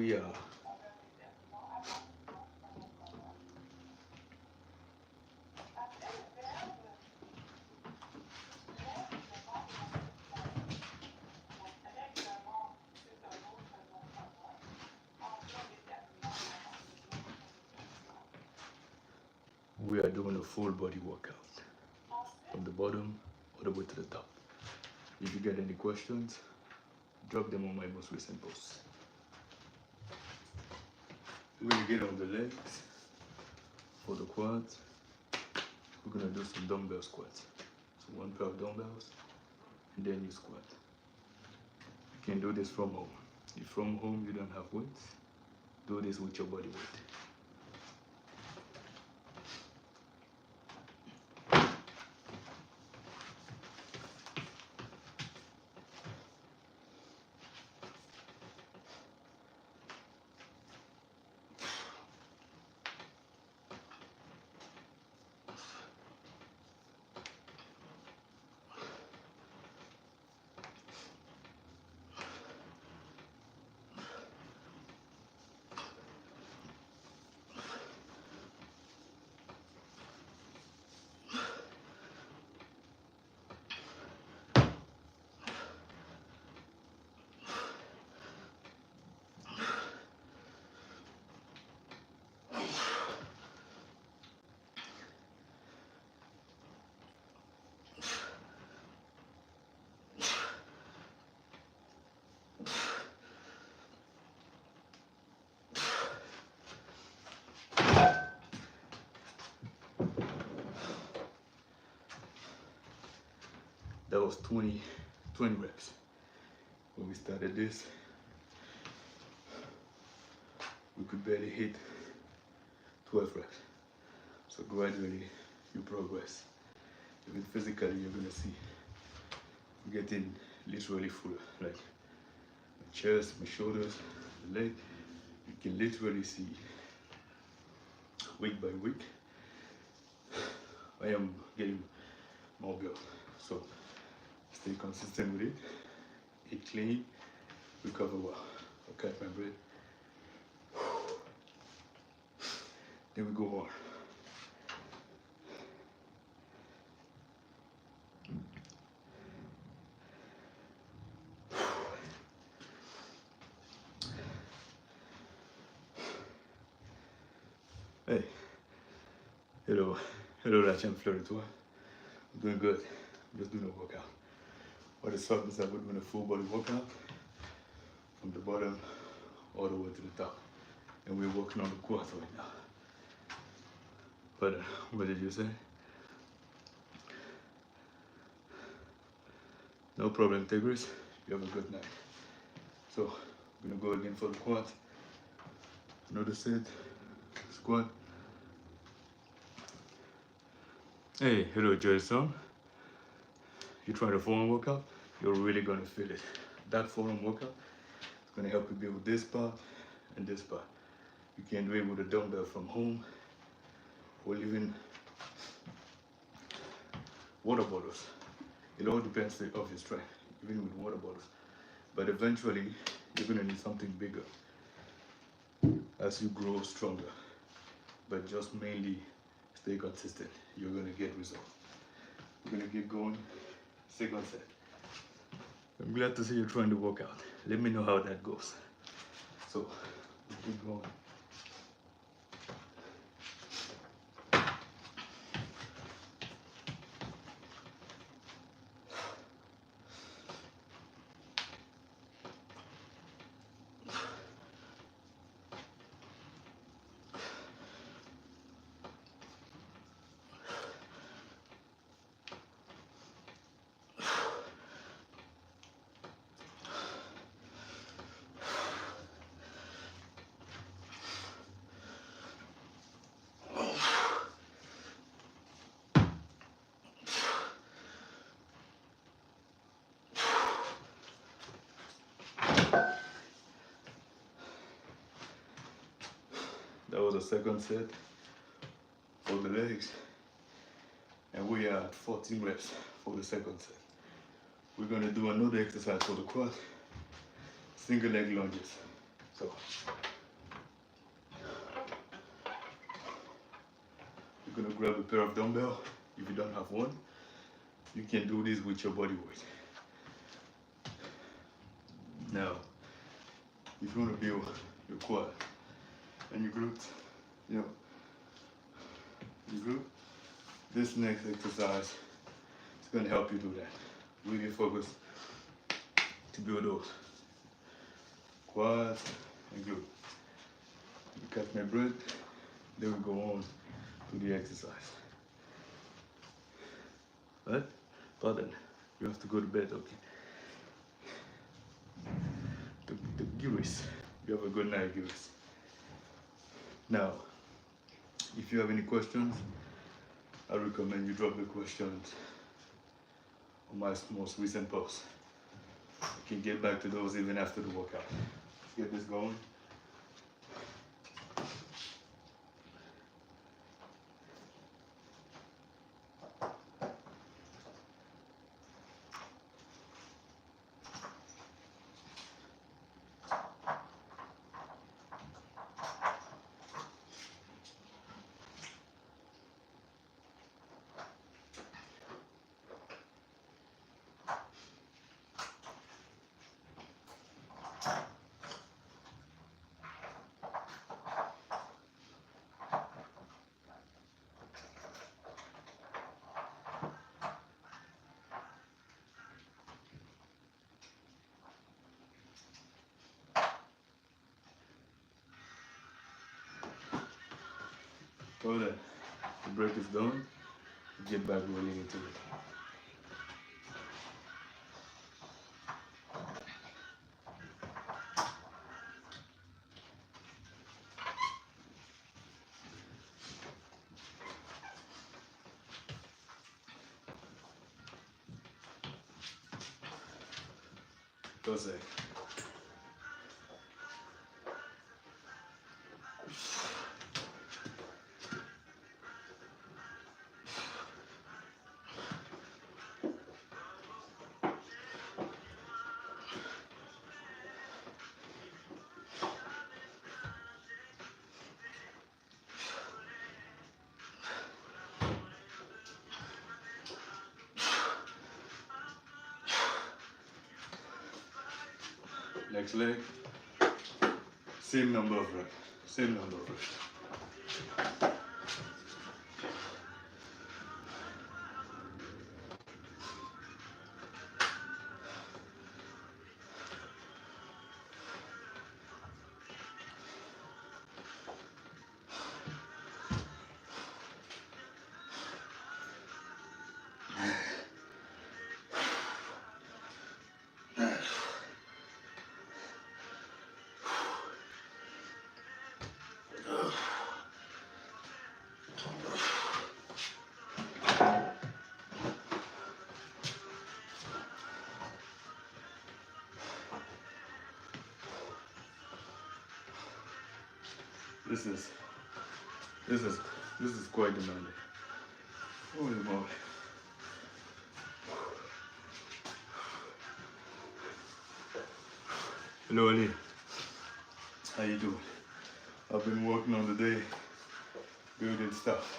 we are doing a full body workout from the bottom all the way to the top. If you get any questions, drop them on my most recent post. We're gonna get on the legs. For the quads, we're gonna do some dumbbell squats. So one pair of dumbbells, and then you squat. You can do this from home. If from home you don't have weights, do this with your body weight. That was 20 reps. When we started this, we could barely hit 12 reps. So gradually, you progress. Even physically, you're gonna see we're getting literally full. Like my chest, my shoulders, the leg. You can literally see week by week, I am getting more built. So stay consistent with it, eat clean, recover well. I'll catch my breath. Then we go on. Hey, hello, la champ Fleur toi. I'm doing good. I'm just doing a workout. What is up is that we're doing a full body workout from the bottom all the way to the top. And we're working on the quads right now. But what did you say? No problem, Tigris. You have a good night. So, we're gonna go again for the quads. Another set, squat. Hey, hello, Jason. You try the forearm workout, you're really gonna feel it. That forearm workout is gonna help you build this part and this part. You can do it with a dumbbell from home or even water bottles. It all depends of your strength, even with water bottles. But eventually, you're gonna need something bigger as you grow stronger. But just mainly stay consistent. You're gonna get results. We're gonna keep going. Second set. I'm glad to see you trying to work out. Let me know how that goes. So, we'll keep going. That was the second set for the legs. And we are at 14 reps for the second set. We're gonna do another exercise for the quad. Single leg lunges. So you're gonna grab a pair of dumbbells. If you don't have one, you can do this with your body weight. Now, if you want to build your quad and your glutes, your glute, this next exercise is going to help you do that. Really focus to build those quads and glute. You catch my breath, then we go on to the exercise. Right? Pardon, you have to go to bed, okay? The viewers, you have a good night, viewers. Now, if you have any questions, I recommend you drop the questions on my most recent post. I can get back to those even after the workout. Let's get this going. So that the break is done, get back rolling into it. Go say. Next leg, same number of reps, same number of reps. This is quite demanding. Holy moly. Hello Ali. How you doing? I've been working on the day, building stuff,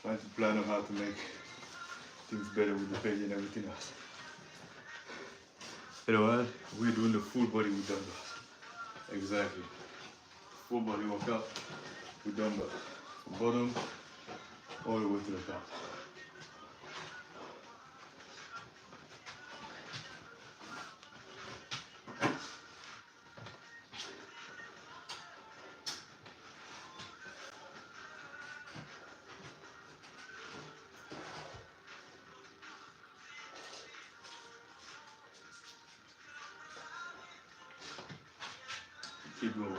trying to plan on how to make things better with the page and everything else. Hello Al, we're doing the full body with dumbbells. Exactly. Full body workout with dumbbells. From bottom all the way to the top. Keep going.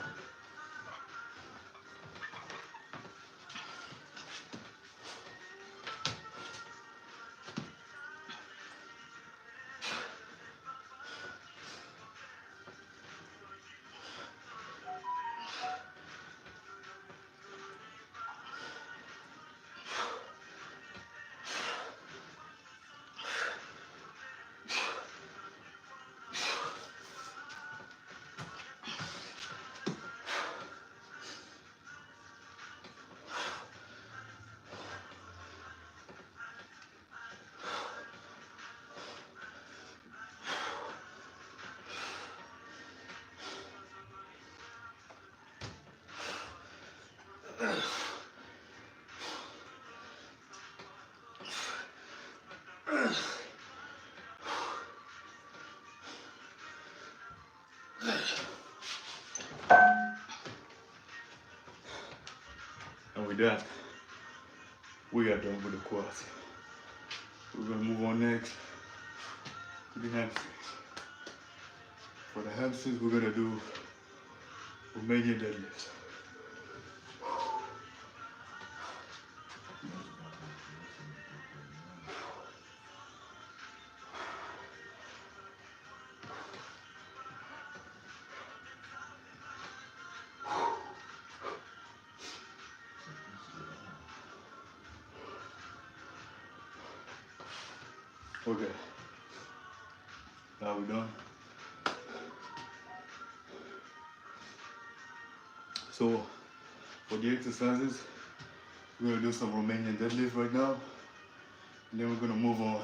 And with that, we are done with the quads. We're gonna move on next to the hamstrings. For the hamstrings, we're gonna do Romanian deadlifts. Okay, now we're done. So for the exercises, we're gonna do some Romanian deadlift right now, and then we're gonna move on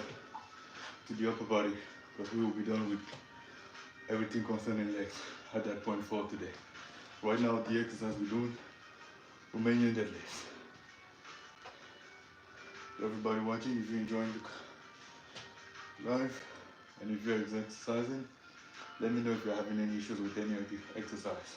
to the upper body, because we will be done with everything concerning legs at that point for today. Right now, the exercise we're doing, Romanian deadlifts. Everybody watching, if you're enjoying the live, and if you're exercising, let me know if you're having any issues with any of the exercise.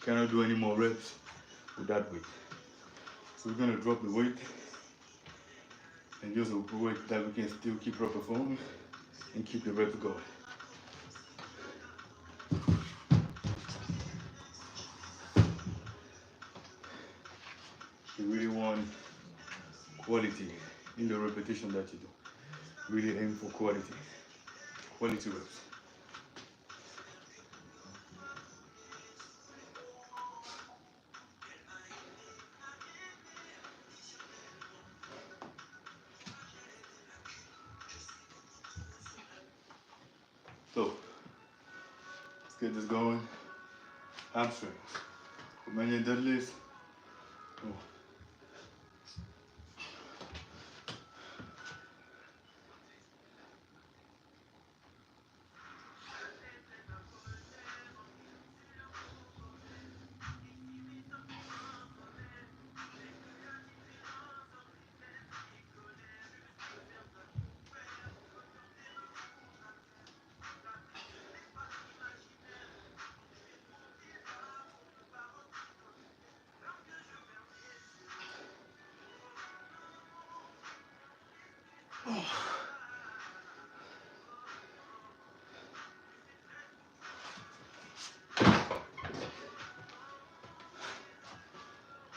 Cannot do any more reps with that weight. So we're gonna drop the weight and use a weight that we can still keep our performing and keep the reps going. You really want quality in the repetition that you do. Really aim for quality reps. So, let's get this going. Hamstrings. Romanian deadlifts. Oh.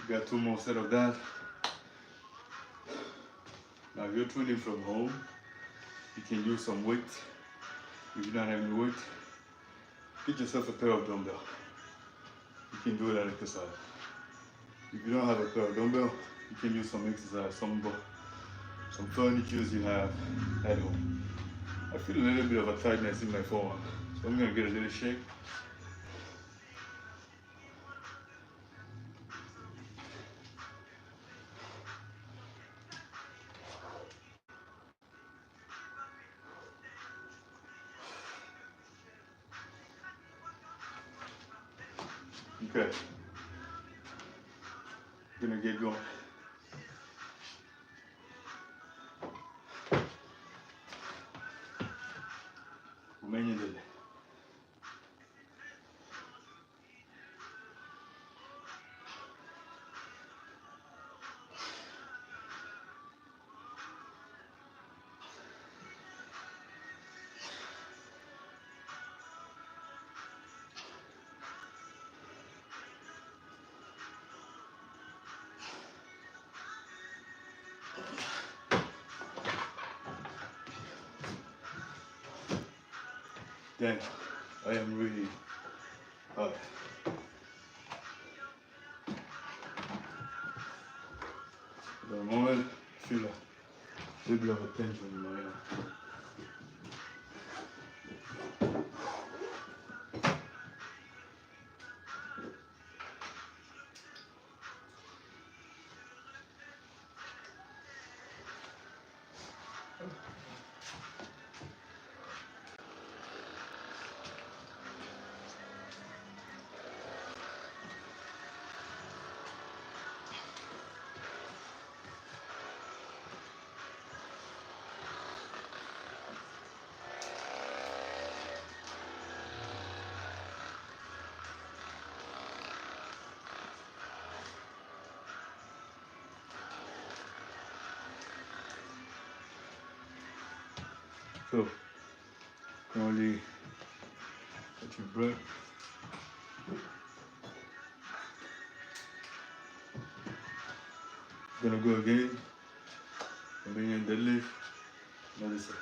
We got 2 more sets of that. Now if you're training from home, you can use some weight. If you don't have any weight, get yourself a pair of dumbbells. You can do that exercise. If you don't have a pair of dumbbells, you can use some exercise, some furniture you have at home. I feel a little bit of a tightness in my forearm, so I'm gonna get a little shake. Okay, gonna get going. Romanian deadlift. Damn, I am really hot. For the moment, I feel a little bit of a tension in my arm. So, currently let your breath. Gonna go again. Romanian deadlift. Another set.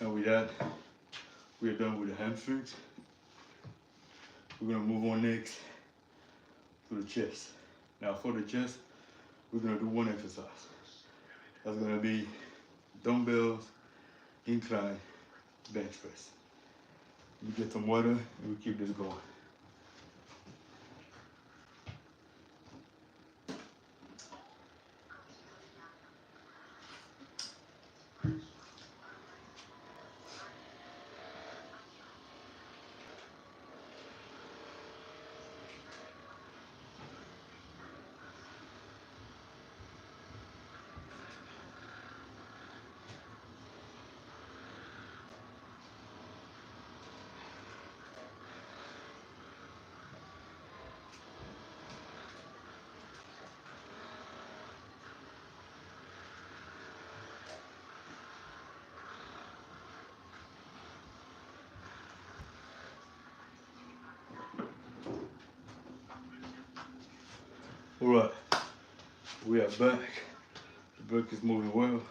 And with that, we are done with the hamstrings. We're gonna move on next to the chest. Now for the chest, we're gonna do one exercise. That's gonna be dumbbells, incline, bench press. We get some water and we keep this going. All right, we are back. The break is moving well.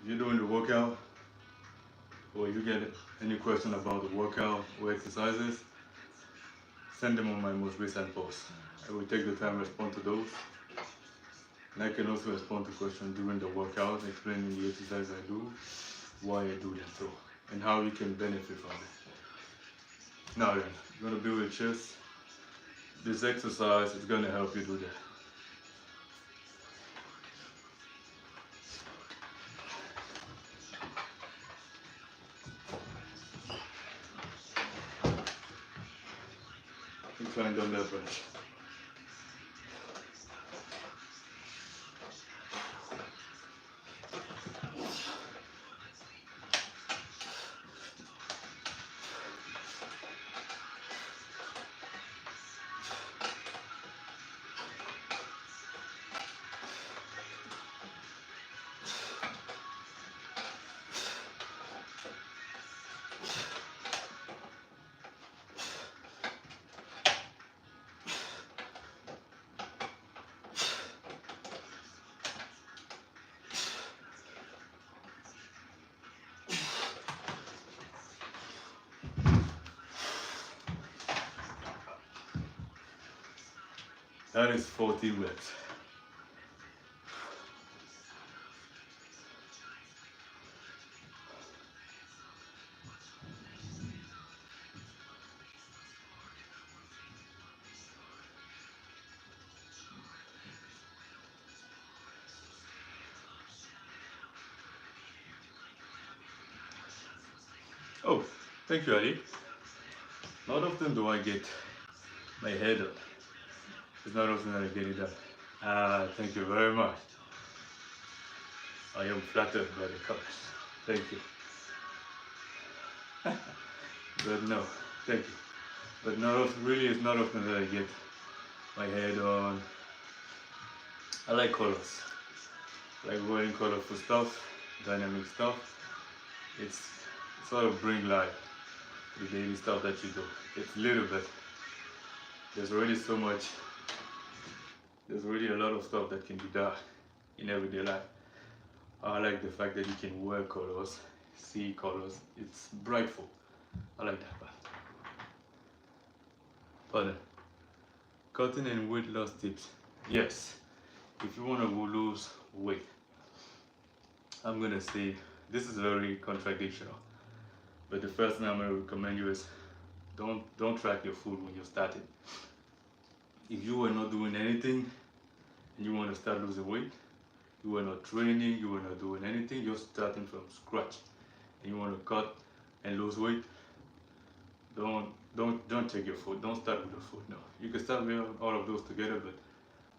If you're doing the workout or you get any question about the workout or exercises, send them on my most recent post. I will take the time to respond to those. And I can also respond to questions during the workout, explaining the exercise I do, why I do them so, and how you can benefit from it. Now then, you're gonna build your chest. This exercise is gonna help you do that. Incline dumbbell press. That is 14 reps. Oh, thank you, Ali. Not often do I get my head up. It's not often that I get it done. Thank you very much. I am flattered by the comments. Thank you. But no, thank you. But not often, really, it's not often that I get my head on. I like colors. I like wearing colorful stuff, dynamic stuff. It's sort of bring life to the daily stuff that you do. It's a little bit. There's already so much. There's already a lot of stuff that can be done in everyday life. I like the fact that you can wear colors, see colors. It's brightful. I like that part. Pardon. Cutting and weight loss tips. Yes, if you want to lose weight, I'm gonna say this is very contradictional. But the first thing I'm gonna recommend you is don't track your food when you're starting. If you were not doing anything and you want to start losing weight, you were not training, you were not doing anything, you're starting from scratch, and you want to cut and lose weight, don't check your food. Don't start with your food. No, you can start with all of those together, but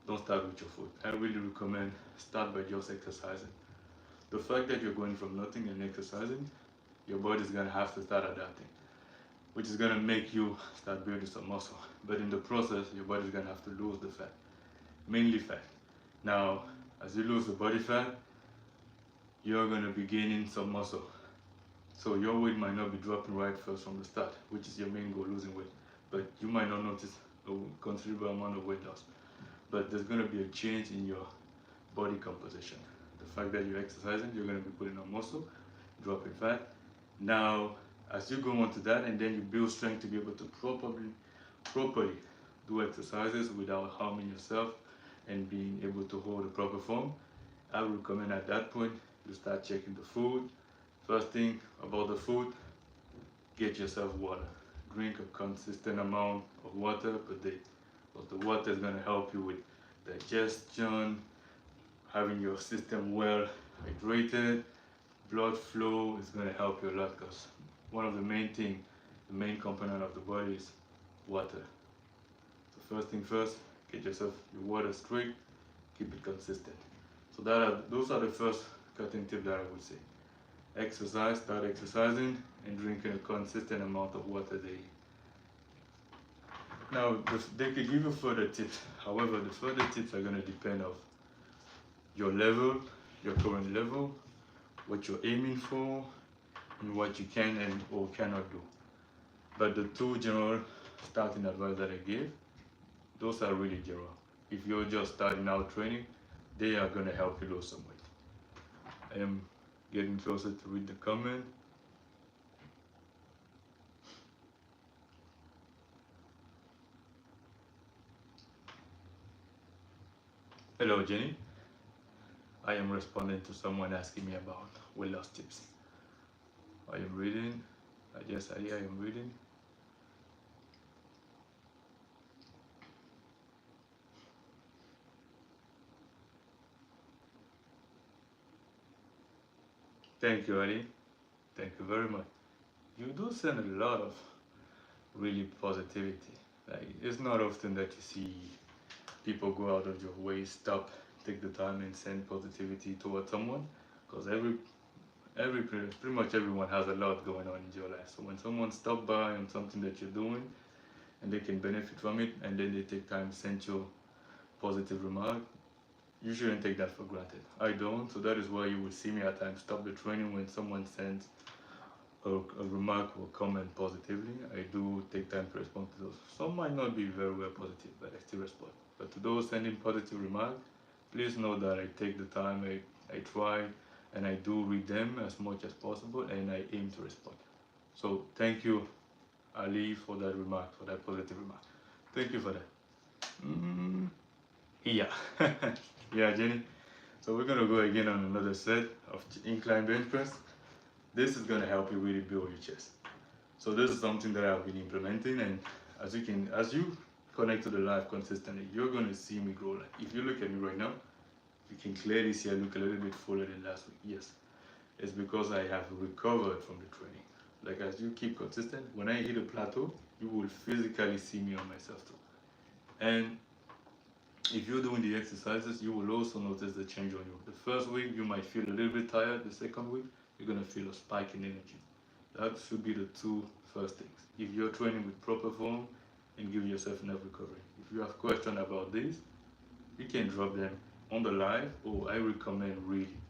don't start with your food. I really recommend start by just exercising. The fact that you're going from nothing and exercising, your body's gonna have to start adapting, which is gonna make you start building some muscle. But in the process, your body's gonna have to lose the fat, mainly fat. Now, as you lose the body fat, you're gonna be gaining some muscle. So your weight might not be dropping right first from the start, which is your main goal, losing weight. But you might not notice a considerable amount of weight loss. But there's gonna be a change in your body composition. The fact that you're exercising, you're gonna be putting on muscle, dropping fat. Now, as you go on to that, and then you build strength to be able to properly do exercises without harming yourself and being able to hold a proper form, I would recommend at that point you start checking the food. First thing about the food, get yourself water. Drink a consistent amount of water per day, because the water is going to help you with digestion, having your system well hydrated. Blood flow is going to help you a lot, because one of the main component of the body is water. So first thing first, get yourself your water straight, keep it consistent. So those are the first cutting tip that I would say. Exercise, start exercising, and drinking a consistent amount of water daily. Now, they could give you further tips. However, the further tips are going to depend on your level, your current level, what you're aiming for, and what you can and or cannot do. But the two general starting advice that I gave, those are really general. If you're just starting out training, they are going to help you lose some weight. I am getting closer to read the comment. Hello, Jenny. I am responding to someone asking me about weight loss tips. I am reading. Yes, I am reading. Thank you, Ali. Thank you very much. You do send a lot of really positivity. Like, it's not often that you see people go out of your way, stop, take the time and send positivity towards someone, because pretty much everyone has a lot going on in your life. So when someone stops by on something that you're doing and they can benefit from it, and then they take time to send you positive remark, you shouldn't take that for granted. I don't, so that is why you will see me at times stop the training when someone sends a remark or comment positively. I do take time to respond to those. Some might not be very well positive, but I still respond. But to those sending positive remarks, please know that I take the time, I try, and I do read them as much as possible, and I aim to respond. So thank you, Ali, for that remark, for that positive remark. Thank you for that. Yeah. Yeah, Jenny. So we're gonna go again on another set of incline bench press. This is gonna help you really build your chest. So this is something that I've been implementing, and as you connect to the live consistently, you're gonna see me grow. Like if you look at me right now, you can clearly see I look a little bit fuller than last week. Yes, it's because I have recovered from the training. Like as you keep consistent, when I hit a plateau, you will physically see me on myself too. And if you're doing the exercises, you will also notice the change on you. The first week, you might feel a little bit tired. The second week, you're gonna feel a spike in energy. That should be the two first things. If you're training with proper form and give yourself enough recovery. If you have questions about this, you can drop them on the live, or I recommend reading.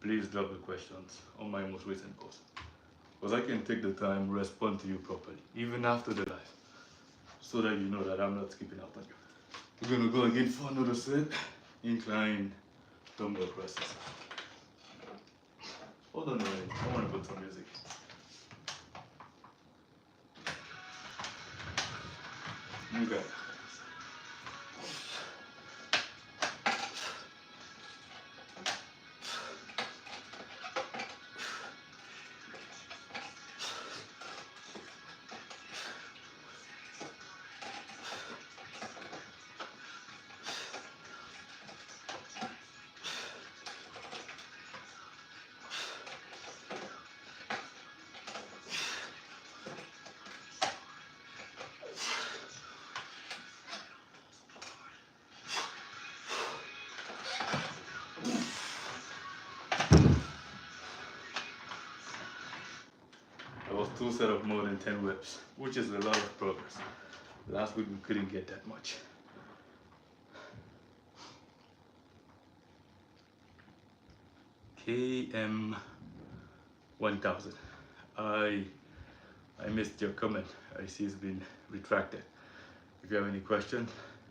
Please drop the questions on my most recent post, because I can take the time to respond to you properly, even after the live, so that you know that I'm not skipping out on you. We're gonna go again for another set, incline dumbbell presses. Hold on a minute, I wanna put some music. Okay. That was two sets of more than 10 reps, which is a lot of progress. Last week we couldn't get that much. KM 1000. I missed your comment. I see it's been retracted. If you have any questions,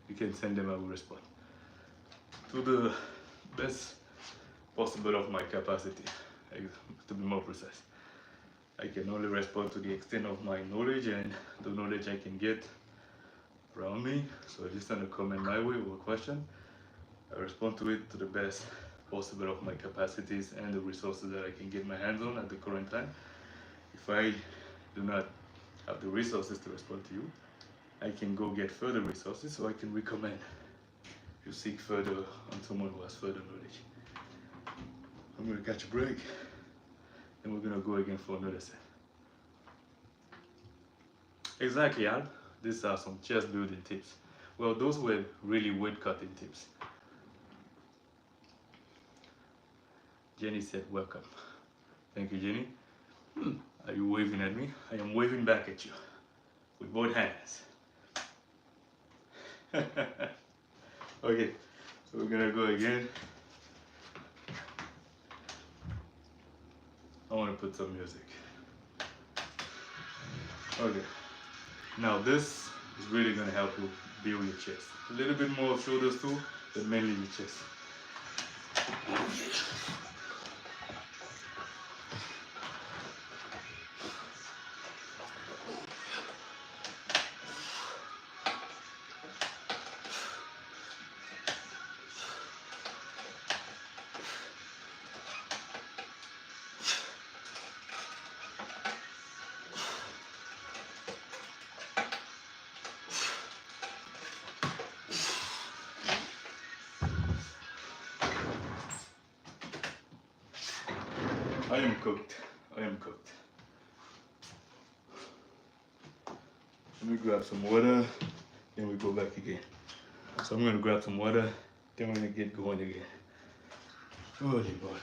you can send them, I will respond. To the best possible of my capacity, to be more precise. I can only respond to the extent of my knowledge and the knowledge I can get around me. So just send a comment my way or a question. I respond to it to the best possible of my capacities and the resources that I can get my hands on at the current time. If I do not have the resources to respond to you, I can go get further resources, so I can recommend you seek further on someone who has further knowledge. I'm gonna catch a break, and we're gonna go again for another set. Exactly, Al. These are some chest building tips. Well, those were really weight cutting tips. Jenny said, welcome. Thank you, Jenny. Are you waving at me? I am waving back at you with both hands. Okay, so we're gonna go again. I want to put some music. Okay, now this is really gonna help you build your chest. A little bit more of shoulders too, but mainly your chest. I am cooked. I am cooked. Let me grab some water, then we go back again. So I'm gonna grab some water, then we're gonna get going again. Holy boy.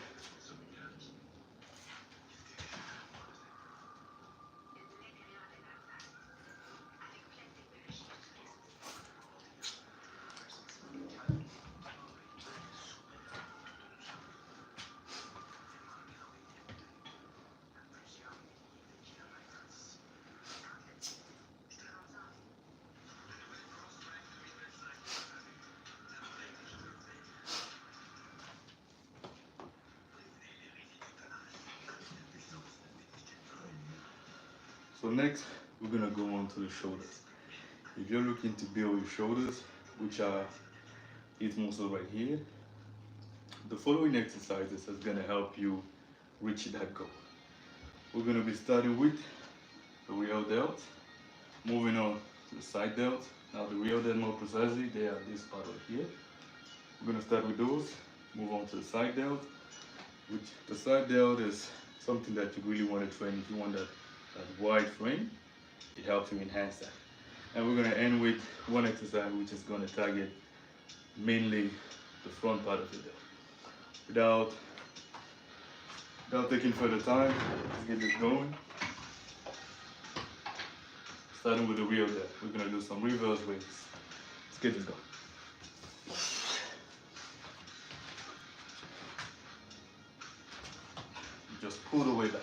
So next, we're gonna go on to the shoulders. If you're looking to build your shoulders, which are his muscle right here. The following exercises is gonna help you reach that goal. We're gonna be starting with the real delt, moving on to the side delt. Now the real delt more precisely, they are this part right here. We're gonna start with those, move on to the side delt, which the side delt is something that you really want to train if you want that wide frame. It helps you enhance that. And we're gonna end with one exercise which is gonna target mainly the front part of the delt. Without taking further time, let's get this going. Starting with the real delt, we're gonna do some reverse weights. Let's get this going. Just pull the weight back.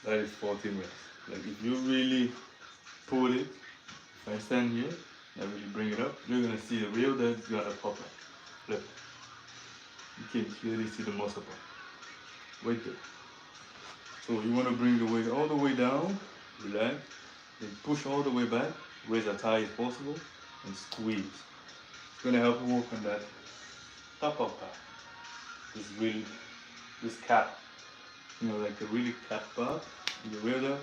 That is 14 reps. Like if you really pull it, if I stand here, and really bring it up, you're gonna see the real delt is gonna pop up. Look, you can clearly see the muscle pop. Right there. So you wanna bring the weight all the way down, relax, then push all the way back, raise as high as possible, and squeeze. It's gonna help you work on that top up part. This cap, like a really cap part in the real delt.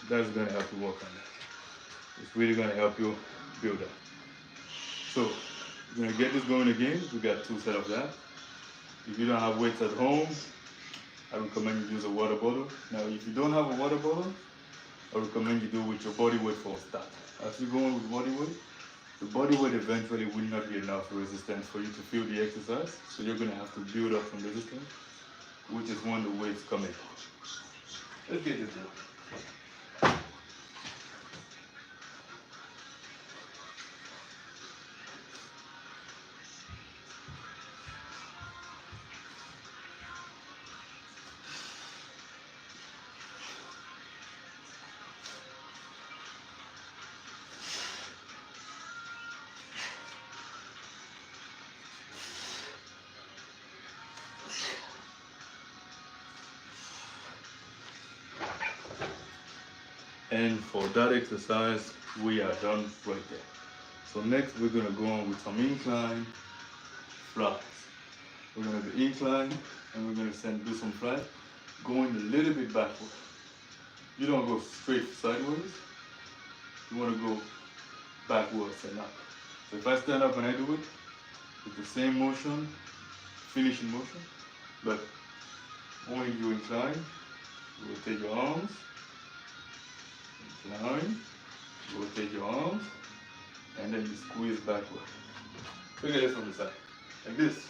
That's gonna help you work on that. It's really gonna help you build that. So we're gonna get this going again. We got 2 sets of that. If you don't have weights at home, I recommend you use a water bottle. Now if you don't have a water bottle, I recommend you do with your body weight for a start. As you go on with body weight, the body weight eventually will not be enough resistance for you to feel the exercise. So you're gonna have to build up some resistance, which is when the weights come in. Let's get this done. And for that exercise, we are done right there. So next we're gonna go on with some incline flies. We're gonna be incline and we're gonna do some flies, going a little bit backward. You don't go straight sideways, you wanna go backwards and up. So if I stand up and I do it, it's the same motion, finishing motion, but when you incline, you rotate your arms, incline, rotate your arms, and then you squeeze backward. Look at it from the side, like this.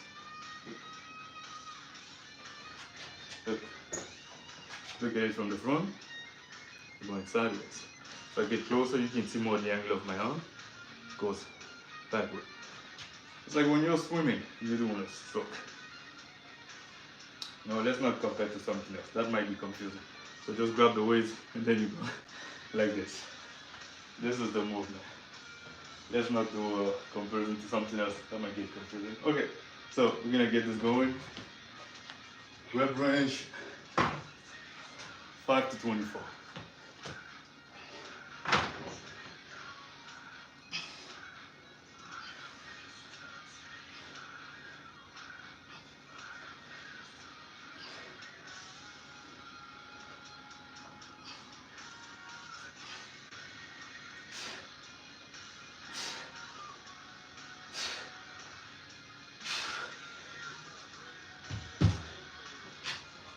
Look at it from the front, going sideways. If I get closer, you can see more the angle of my arm. It goes backward. It's like when you're swimming, you're doing a stroke. No, let's not compare to something else. That might be confusing. So just grab the weights and then you go like this. This is the movement. Let's not do a comparison to something else. That might get confusing. Okay, so we're gonna get this going. Rep range 5 to 24.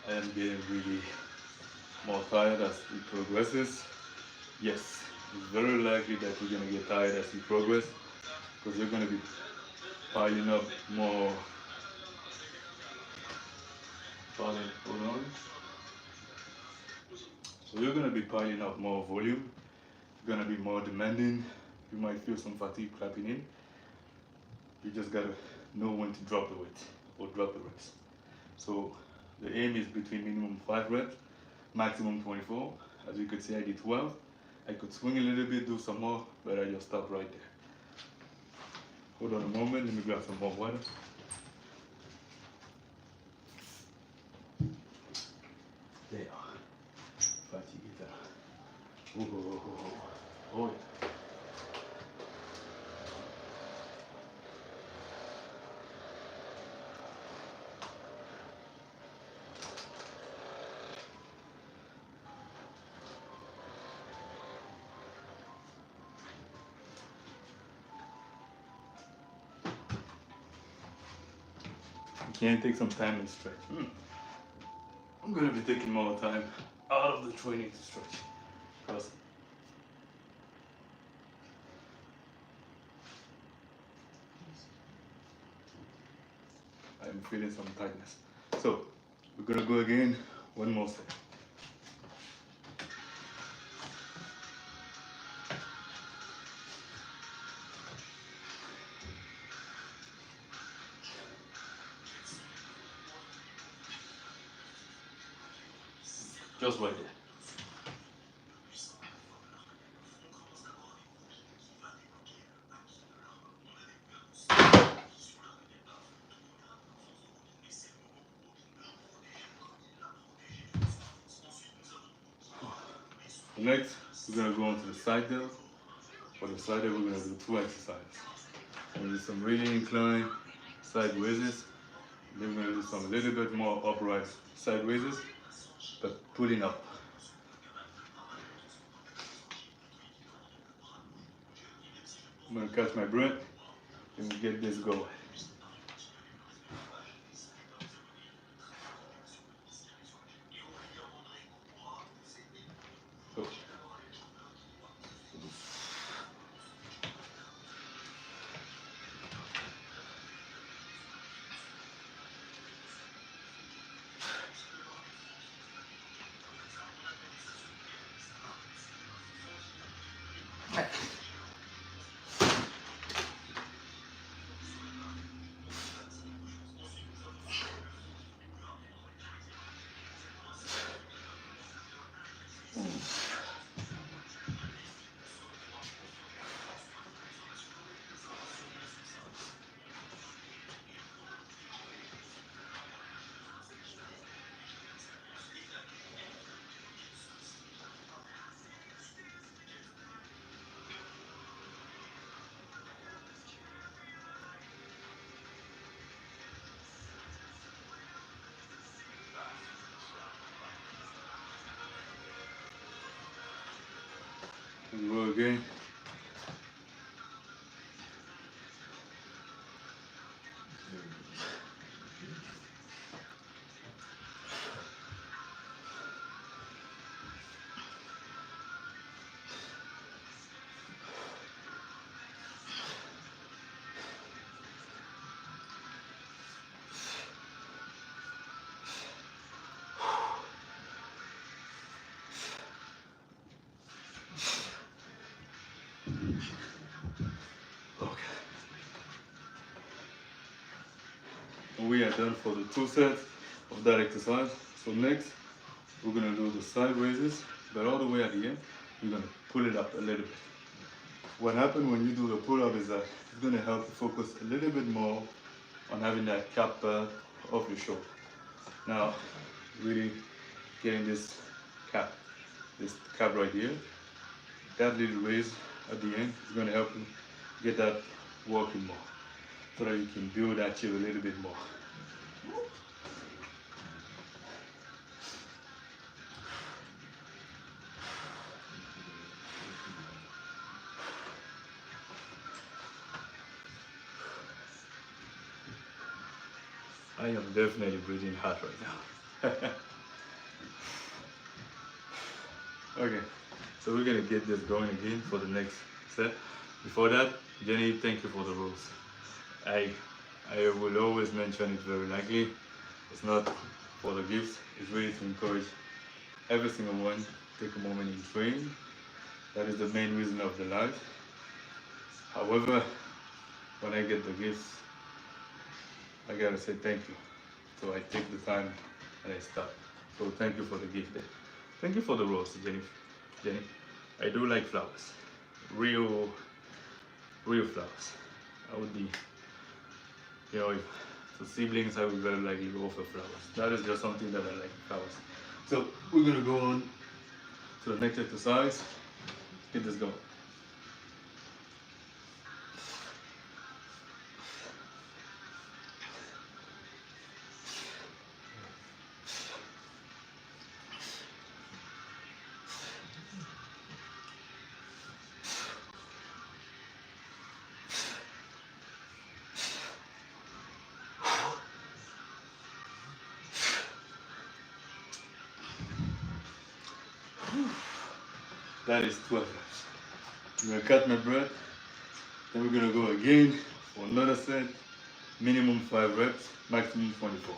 I am getting really more tired as it progresses. Yes, it's very likely that you're gonna get tired as you progress because you're gonna be piling up more. Hold on. So you're gonna be piling up more volume. You're gonna be more demanding. You might feel some fatigue creeping in. You just gotta know when to drop the weight or drop the reps. So The aim is between minimum 5 reps, maximum 24. As you could see, I did 12. I could swing a little bit, do some more, but I just stopped right there. Hold on a moment, let me grab some more water. There. Fatigue it out. Oh, yeah. Can you take some time and stretch? I'm gonna be taking more time out of the training to stretch because I'm feeling some tightness. So we're gonna go again, one more set. Just right there. Next, we're gonna go on to the side delts. For the side delt, we're gonna do 2 exercises. We're gonna do some really inclined side raises. Then we're gonna do some a little bit more upright side raises, but pulling up. I'm gonna catch my breath and get this going. So, and go again. Okay. We are done for the 2 sets of that exercise. So next, we're gonna do the side raises, but all the way at the end, you're gonna pull it up a little bit. What happens when you do the pull up is that it's gonna help you focus a little bit more on having that cap part off your shoulder. Now, really getting this cap right here, that little raise at the end is gonna help you get that working more, so that you can build that chill a little bit more. I am definitely breathing hard right now. Okay, so we're gonna get this going again for the next set. Before that, Jenny, thank you for the rules. I will always mention it very likely. It's not for the gifts, it's really to encourage every single one to take a moment in training. That is the main reason of the life. However, when I get the gifts, I gotta say thank you. So I take the time and I stop. So thank you for the gift there. Thank you for the rose, Jenny. Jenny, I do like flowers, real, real flowers. I would be, you know, if the siblings, I would very likely go for flowers. That is just something that I like, flowers. So we're gonna go on to the next exercise. Get this going. That is 12 reps. I'm gonna cut my breath. Then we're gonna go again for another set. Minimum 5 reps, maximum 24.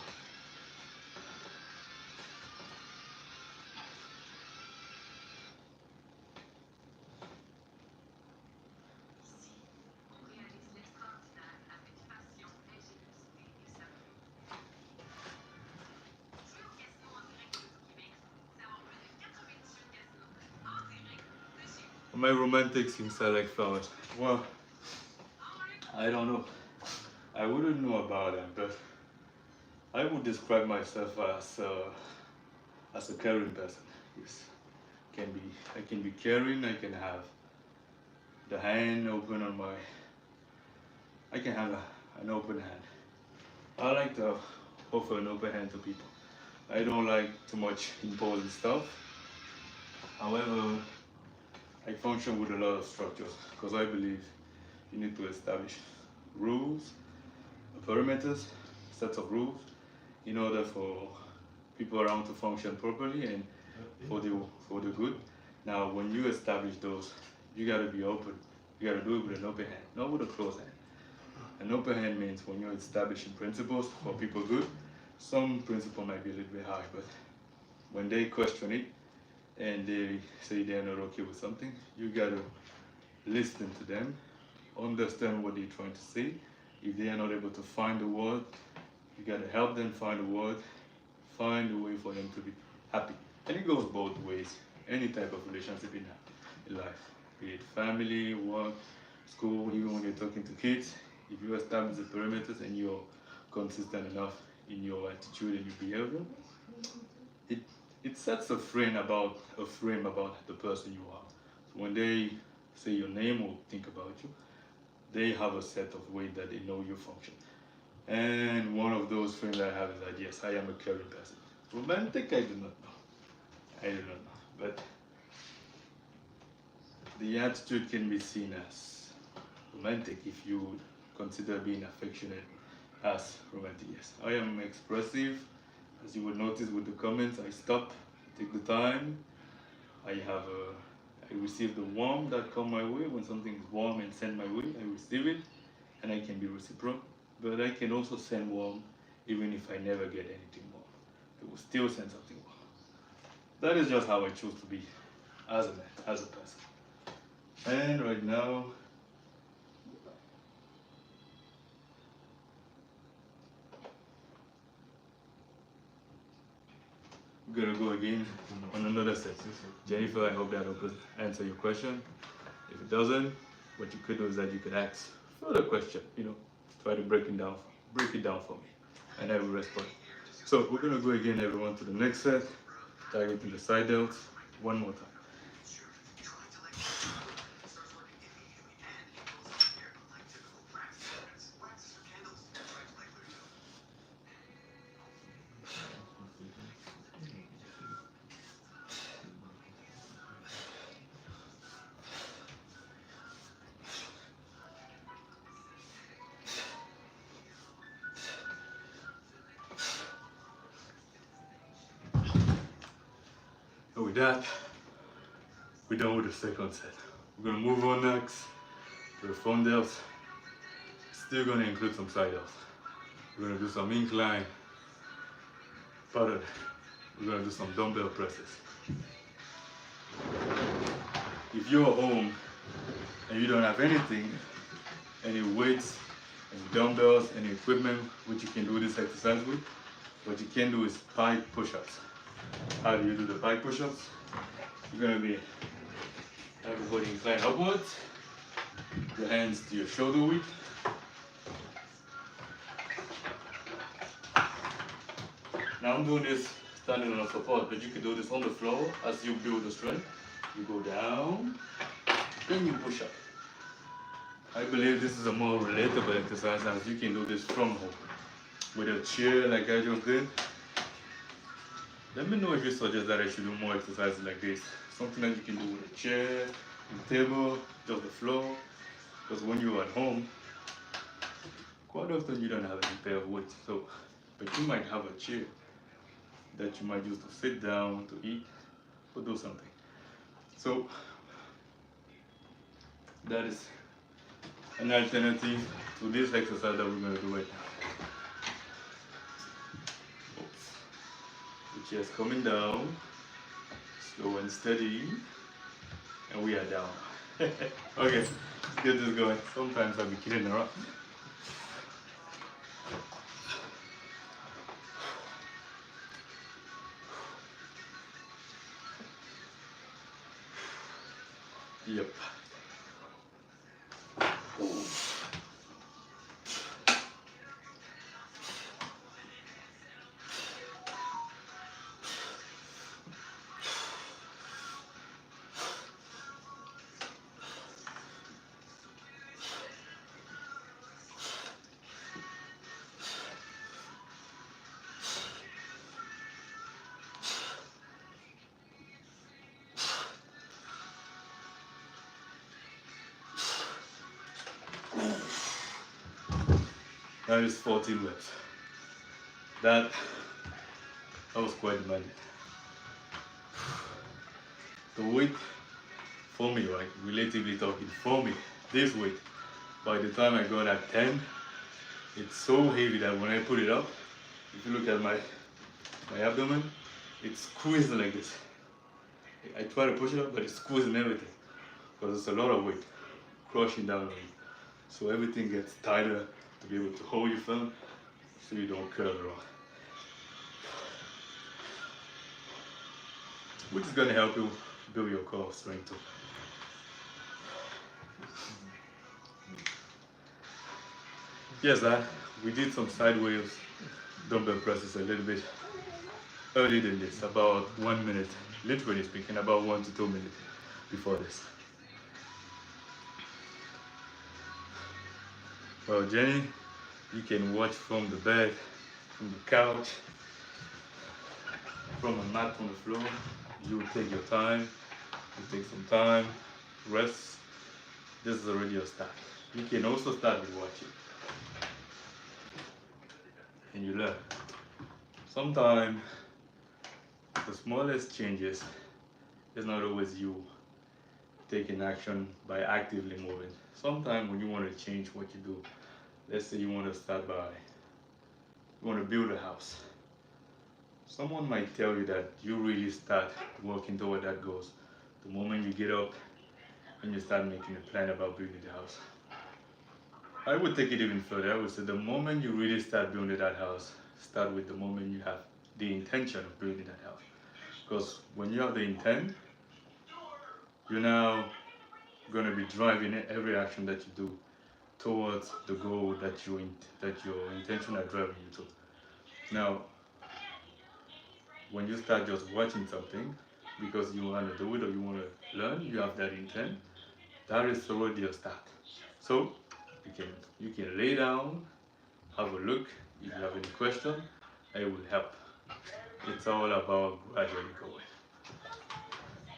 My romantic things I like flowers. Well, I don't know. I wouldn't know about them, but I would describe myself as a caring person. Yes, I can be caring. I can have the hand open on my. I can have an open hand. I like to offer an open hand to people. I don't like too much imposing stuff. However, I function with a lot of structures because I believe you need to establish rules, perimeters, sets of rules in order for people around to function properly and for the good. Now, when you establish those, you gotta be open. You gotta do it with an open hand, not with a closed hand. An open hand means when you're establishing principles for people good, some principle might be a little bit harsh, but when they question it and they say they're not okay with something, you gotta listen to them, understand what they're trying to say. If they are not able to find the word, you gotta help them find the word, find a way for them to be happy. And it goes both ways, any type of relationship in life, be it family, work, school, even when you're talking to kids. If you establish the perimeters and you're consistent enough in your attitude and your behavior, it sets a frame about the person you are. So when they say your name or think about you, they have a set of ways that they know you function. And one of those frames I have is that yes, I am a caring person. Romantic, I do not know. I do not know. But the attitude can be seen as romantic if you would consider being affectionate as romantic. Yes, I am expressive. As you would notice with the comments, I stop, take the time. I receive the warmth that come my way. When something is warm and sent my way, I receive it, and I can be reciprocal. But I can also send warm, even if I never get anything warm. I will still send something warm. That is just how I choose to be as a man, as a person. And right now, we're gonna go again on another set. Jennifer, I hope that answer your question. If it doesn't, what you could do is that you could ask further question, try to break it down for me, and I will respond. So we're gonna go again, everyone, to the next set, targeting the side delts, one more time. And with that, we're done with the second set. We're gonna move on next to the front delts. Still gonna include some side delts. We're gonna do some incline. We're gonna do some dumbbell presses. If you're at home and you don't have anything, any weights, any dumbbells, any equipment which you can do this exercise with, what you can do is pike push-ups. How do you do the pike push-ups? You're gonna be have your body inclined upwards, your hands to your shoulder width. Now I'm doing this standing on a support, but you can do this on the floor as you build the strength. You go down, then you push up. I believe this is a more relatable exercise as you can do this from home. With a chair like I just did. Let me know if you suggest that I should do more exercises like this. Something that you can do with a chair, a table, just the floor. Because when you're at home, quite often you don't have any pair of weights. So, but you might have a chair that you might use to sit down, to eat, or do something. So, that is an alternative to this exercise that we're going to do right now. Oops. The chair's coming down, slow and steady, and we are down. Okay, let's get this going. Sometimes I'll be kidding around. Yep. That is 14 reps. That was quite demanding. The weight for me, right, relatively talking, for me, this weight, by the time I got at 10, it's so heavy that when I put it up, if you look at my abdomen, it's squeezing like this. I try to push it up, but it's squeezing everything because it's a lot of weight crushing down on you. So everything gets tighter to be able to hold your phone so you don't curl around. Which is going to help you build your core strength too. Yes, we did some side waves dumbbell presses a little bit earlier than this, about 1 minute, literally speaking, about 1 to 2 minutes before this. Well, Jenny, you can watch from the bed, from the couch, from a mat on the floor. You take your time, you take some time, rest. This is already a start. You can also start with watching. And you learn. Sometimes the smallest changes is not always you taking action by actively moving. Sometimes when you want to change what you do, let's say you want to start by, you want to build a house. Someone might tell you that you really start working toward that goal the moment you get up and you start making a plan about building the house. I would take it even further. I would say the moment you really start building that house, start with the moment you have the intention of building that house. Because when you have the intent, you're now going to be driving every action that you do towards the goal that your intention are driving you to. Now, when you start just watching something because you want to do it or you want to learn, you have that intent, that is already a start. So you can lay down, have a look. If you have any question, I will help. It's all about gradually going.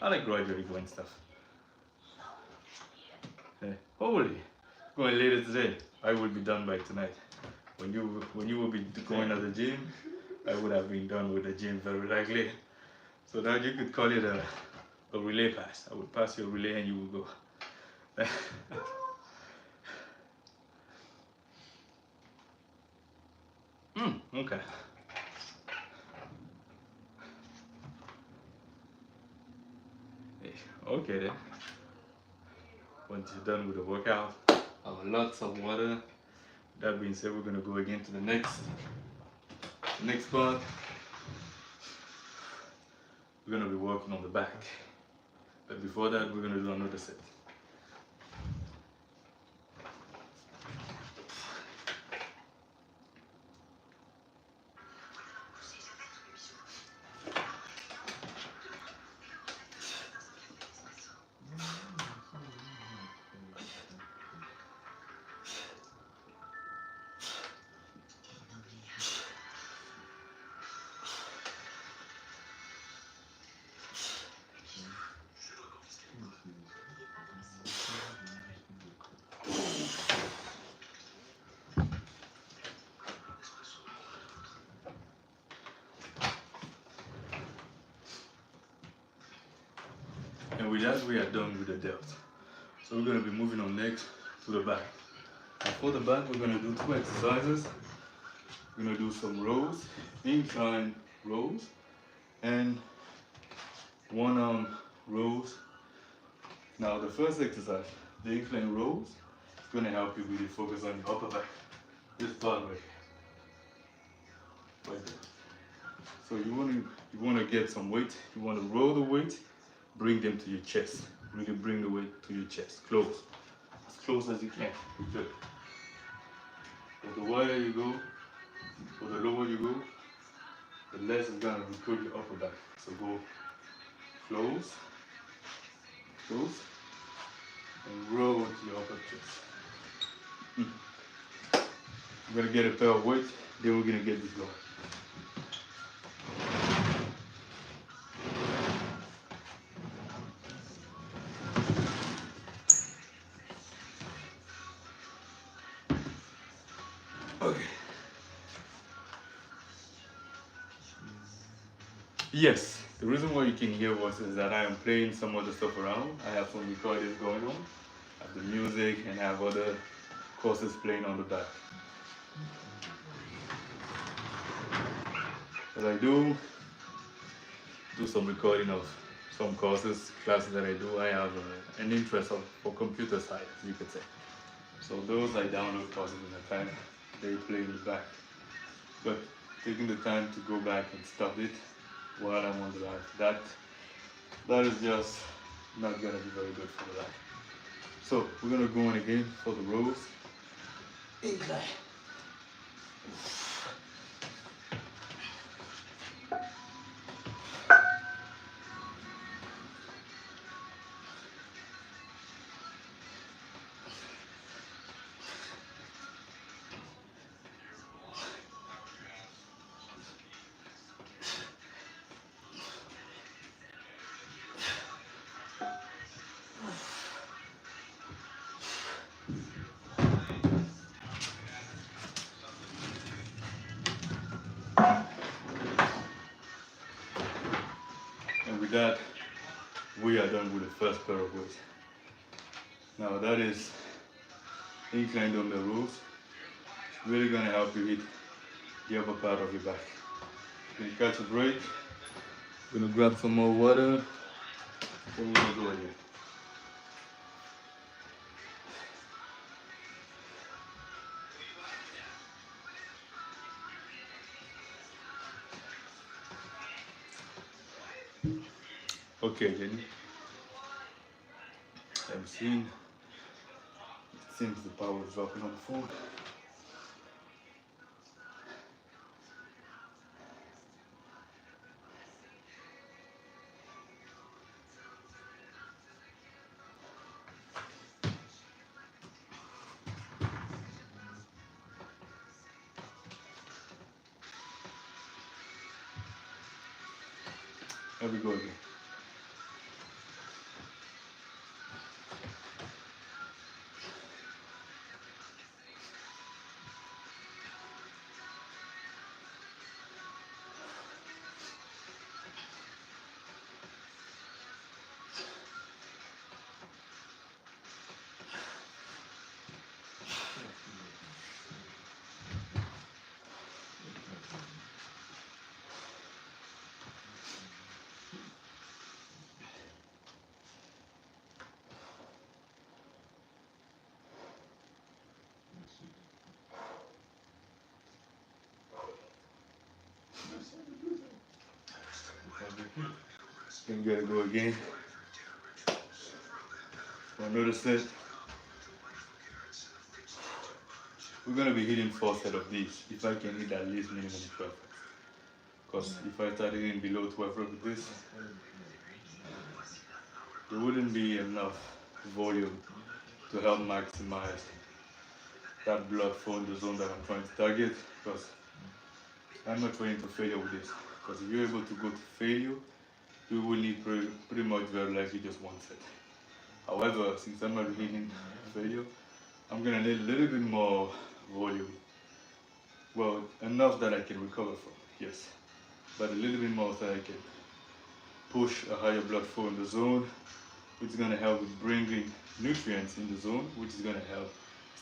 I like gradually going stuff. Hey, holy, going later today. I will be done by tonight. When you will be going to the gym, I would have been done with the gym very likely. So now you could call it a relay pass. I would pass you a relay and you will go. Okay. Okay then. Once you're done with the workout, have lots of water. That being said, we're gonna go again to the next Next part, we're gonna be working on the back. But before that, we're gonna do another set. And with that, we are done with the delt. So we're gonna be moving on next to the back. And for the back, we're gonna do 2 exercises. We're gonna do some rows, incline rows, and one arm rows. Now the first exercise, the incline rows, is gonna help you really focus on your upper back. This part right there. So you wanna get some weight. You wanna roll the weight, bring them to your chest. Really bring the weight to your chest, as close as you can. Good. But the wider you go, or the lower you go, the less it's gonna recruit your upper back. So go close, and roll to your upper chest. We're gonna get a pair of weights, then we're gonna get this going. Okay. Yes, the reason why you can hear voices is that I am playing some other stuff around. I have some recordings going on, I have the music, and I have other courses playing on the back. But I do some recording of some courses, classes that I do. I have an interest for computer science, you could say. So those I download courses in the time they play in the back. But taking the time to go back and stop it while I'm on the live, that is just not gonna be very good for the live. So we're gonna go on again for the rows. Incline. And with that, we are done with the first pair of weights. Now that is incline dumbbell rows. It's really gonna help you hit the upper part of your back. When you catch a break, we're gonna grab some more water, then we're gonna go again. Okay, Jenny. I'm seeing, it seems the power is dropping on the phone. Here we go again. Then we gotta go again for another set. We're gonna be hitting 4 sets of these. If I can hit at least minimum 12 reps. Because if I start hitting below 12 reps with this, there wouldn't be enough volume to help maximize that blood flow in the zone that I'm trying to target. Because I'm not training to failure with this. Because if you're able to go to failure, you will need pretty much very likely just 1 set. However, since I'm not hitting failure, I'm gonna need a little bit more volume. Well, enough that I can recover from, yes. But a little bit more so I can push a higher blood flow in the zone, which is gonna help with bringing nutrients in the zone, which is gonna help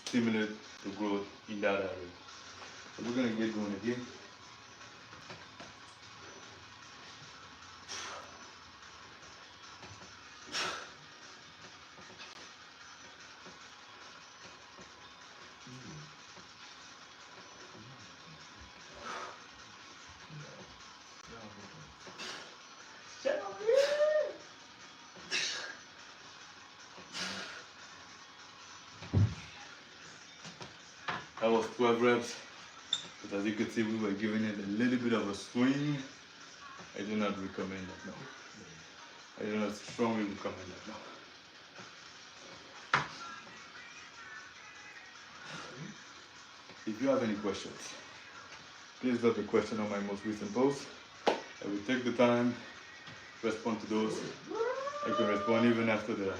stimulate the growth in that area. So we're gonna get going again. That was 12 reps, but as you can see, we were giving it a little bit of a swing. I do not recommend that, no. I do not strongly recommend that, no. If you have any questions, please drop the question on my most recent post. I will take the time, respond to those. I can respond even after the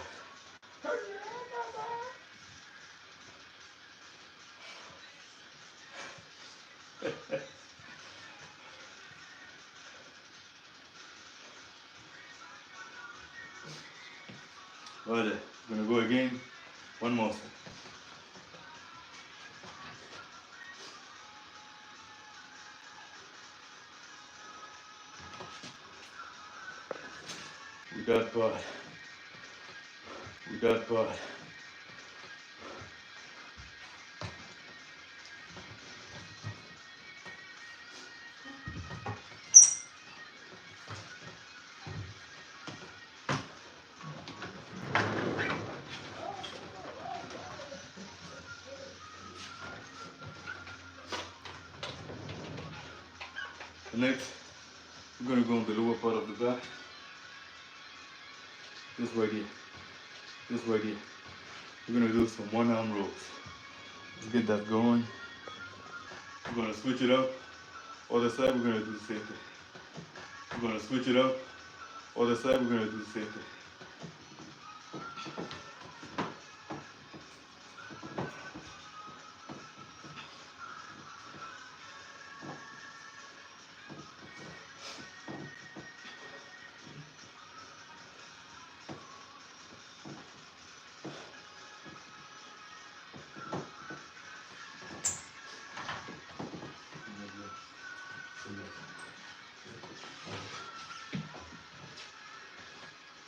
Alright, I'm gonna go again. One more set. We got part. We got part. Next, we're going to go on the lower part of the back. This right here. This right here. We're going to do some one-arm rows. Let's get that going. We're going to switch it up. Other side, we're going to do the same thing. We're going to switch it up. Other side, we're going to do the same thing.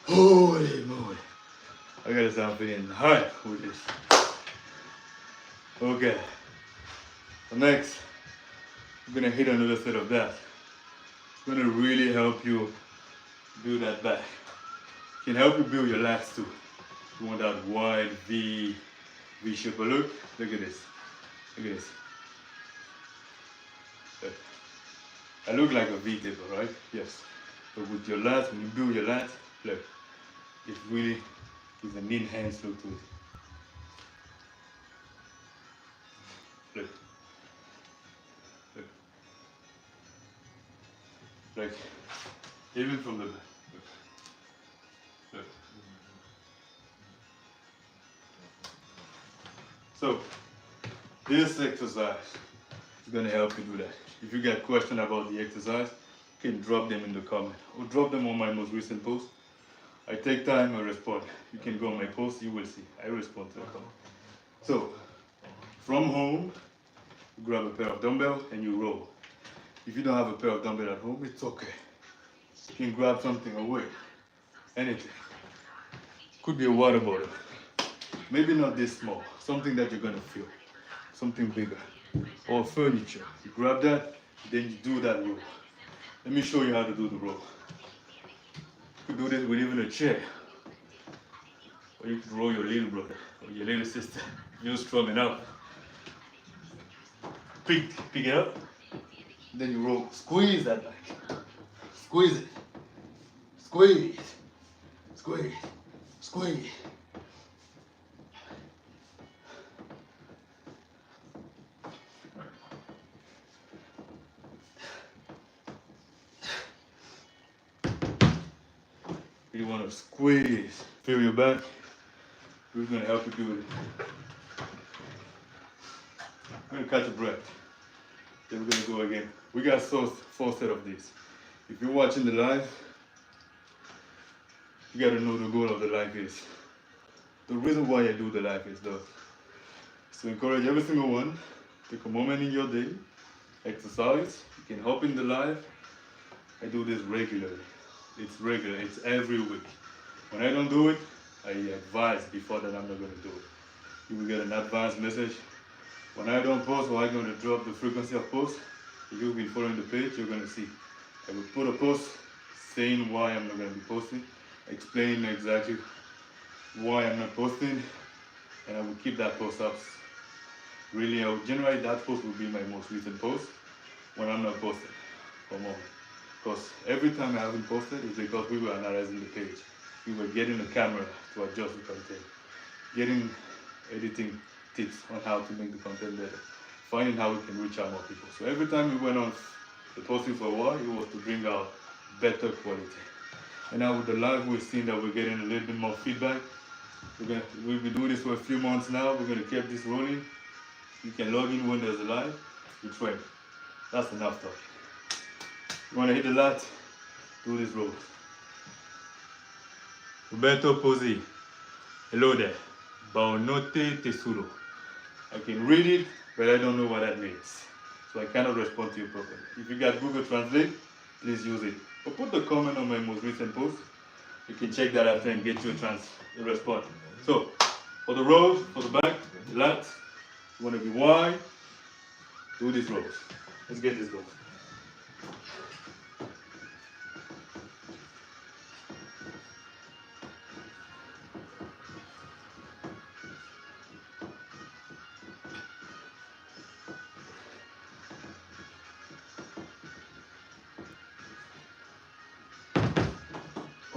Holy moly. I gotta start feeling hot with this. Okay. So next, we're gonna hit another set of that. It's gonna really help you build that back. It can help you build your lats too. You want that wide V shape. But look at this. Look at this. Look. I look like a V taper, right? Yes. But with your lats, when you build your lats, look. It really gives an enhanced look to it. Look. Look. Like, even from the back. Look. Look. So, this exercise is going to help you do that. If you got questions about the exercise, you can drop them in the comment or drop them on my most recent post. I take time, I respond. You can go on my post, you will see. I respond to the comment. So, from home, you grab a pair of dumbbells and you roll. If you don't have a pair of dumbbells at home, it's okay. You can grab something away. Anything. Could be a water bottle. Maybe not this small. Something that you're gonna feel. Something bigger. Or furniture. You grab that, then you do that roll. Let me show you how to do the roll. You could do this with even a chair. Or you could roll your little brother or your little sister. You're strong enough. Pick it up. Then you roll. Squeeze that back. Squeeze it. Squeeze. Squeeze. Squeeze. You want to squeeze. Feel your back. We're going to help you do it. I'm going to catch a breath. Then we're going to go again. We got four sets of these. If you're watching the live, you got to know the goal of the live is. The reason why I do the live is to encourage every single one. Take a moment in your day, exercise. You can hop in the live. I do this regularly. It's regular. It's every week. When I don't do it, I advise before that I'm not going to do it. You will get an advance message. When I don't post or I'm going to drop the frequency of posts, if you've been following the page, you're going to see. I will put a post saying why I'm not going to be posting, explaining exactly why I'm not posting, and I will keep that post up. Really, generally that post will be my most recent post when I'm not posting for a moment. Because every time I haven't posted, it's because we were analyzing the page. We were getting a camera to adjust the content, getting editing tips on how to make the content better, finding how we can reach out more people. So every time we went on the posting for a while, it was to bring out better quality. And now with the live, we're seeing that we're getting a little bit more feedback. We've been doing this for a few months now. We're going to keep this rolling. You can log in when there's a live. You train. That's enough talk. You want to hit the lat? Do this roll. Roberto Pozzi. Hello there. Baonote Tesuro. I can read it, but I don't know what that means. So I cannot respond to you properly. If you got Google Translate, please use it. Or put the comment on my most recent post. You can check that after and get you a response. So, for the rows, for the back, the lats, you want to be wide, do these rows. Let's get this going.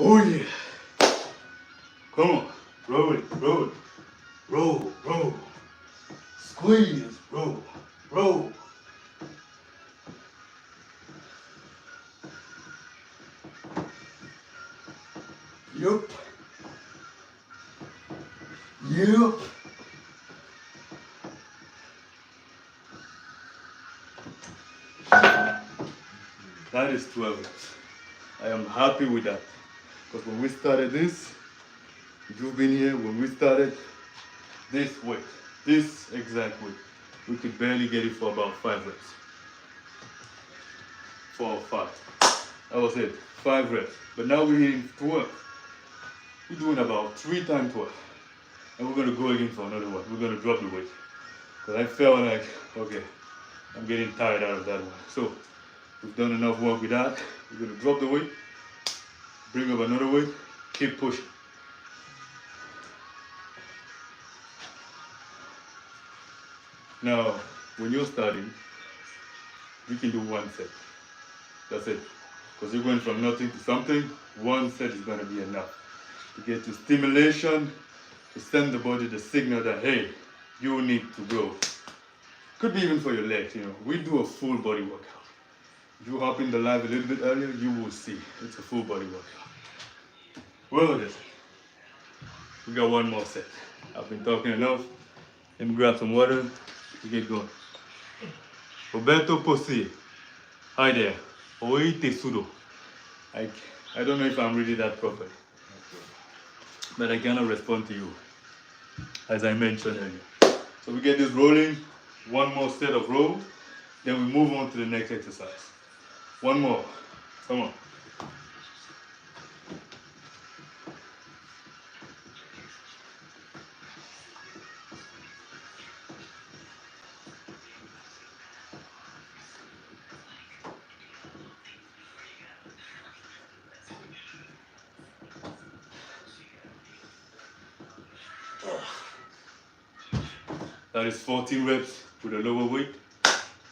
Oh yeah. Come on. Roll it, roll it. Roll, roll. Squeeze, roll, roll. Yup. Yup. That is 12 reps. I am happy with that. Because when we started this, if you've been here, when we started this weight, this exact weight, we could barely get it for about 5 reps. 4 or 5. That was it, 5 reps. But now we're hitting 12. We're doing about 3 times 12. And we're gonna go again for another one. We're gonna drop the weight. Because I felt like, okay, I'm getting tired out of that one. So we've done enough work with that. We're gonna drop the weight, bring up another weight, keep pushing. Now, when you're starting, you can do 1 set. That's it. Because you're going from nothing to something, 1 set is going to be enough to get to stimulation, to send the body the signal that, hey, you need to grow. Could be even for your legs, you know. We do a full body workout. If you hop in the live a little bit earlier, you will see it's a full body workout. Well, then, we got 1 more set. I've been talking enough. Let me grab some water to get going. Roberto Pozzi. Hi there. Oi Tesudo. I don't know if I'm reading that properly, but I cannot respond to you, as I mentioned earlier. So we get this rolling, 1 more set of rows, then we move on to the next exercise. 1 more. Come on. That is 14 reps with a lower weight.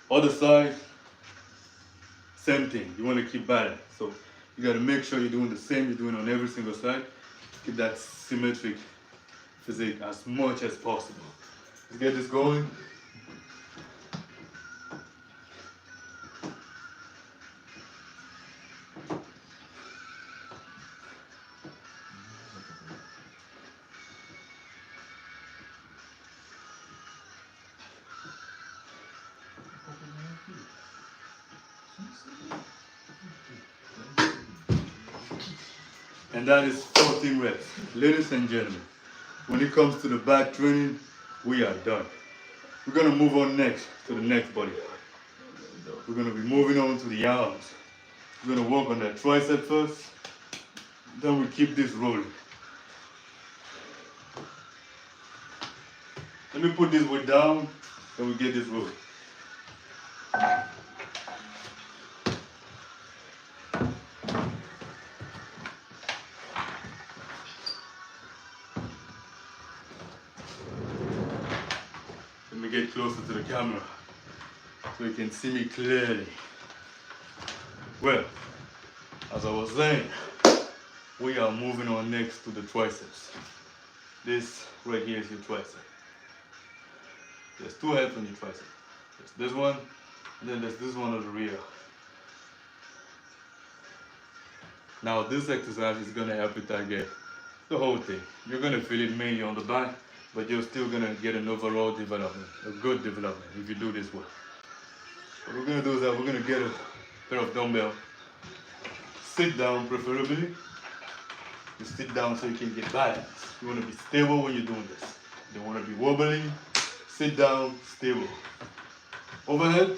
Other side, same thing. You want to keep balance. So you got to make sure you're doing the same you're doing on every single side. Keep that symmetric physique as much as possible. Let's get this going. And that is 14 reps. Ladies and gentlemen, when it comes to the back training, we are done. We're gonna move on next to the next body part. We're gonna be moving on to the arms. We're gonna work on that tricep first, then we keep this rolling. Let me put this weight down, then we get this rolling. Let me get closer to the camera so you can see me clearly. Well, as I was saying, we are moving on next to the triceps. This right here is your tricep. There's two heads on your tricep. There's this one, and then there's this one on the rear. Now this exercise is gonna help you target the whole thing. You're gonna feel it mainly on the back, but you're still gonna get an overall development, a good development if you do this well. What we're gonna do is that we're gonna get a pair of dumbbell. Sit down preferably. You sit down so you can get balance. You wanna be stable when you're doing this. You don't wanna be wobbling. Sit down, stable. Overhead,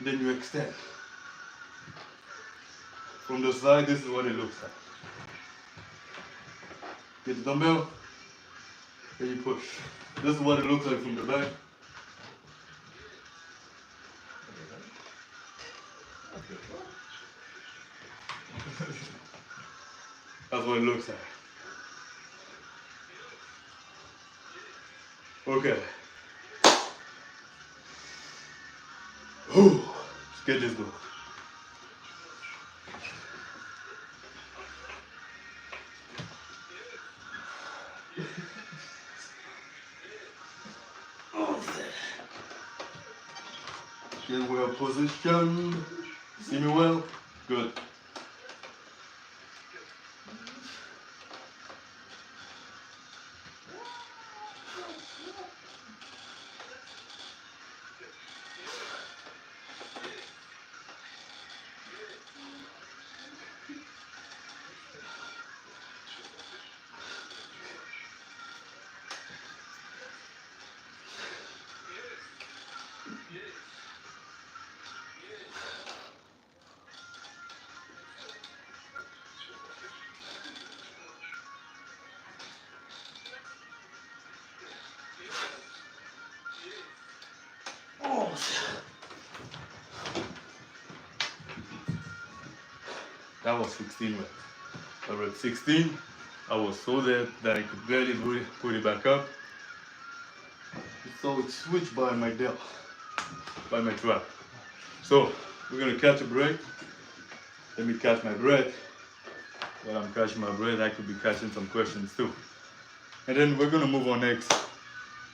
then you extend. From the side, this is what it looks like. Get the dumbbell, then you push. This is what it looks like from the back. That's what it looks like. Okay. Let's get this going. Get well positioned. See me well? Good. That was 16 reps. I rep 16. I was so dead that I could barely put it back up. So it switched by my delt, by my trap. So we're gonna catch a break. Let me catch my breath. While I'm catching my breath, I could be catching some questions too. And then we're gonna move on next.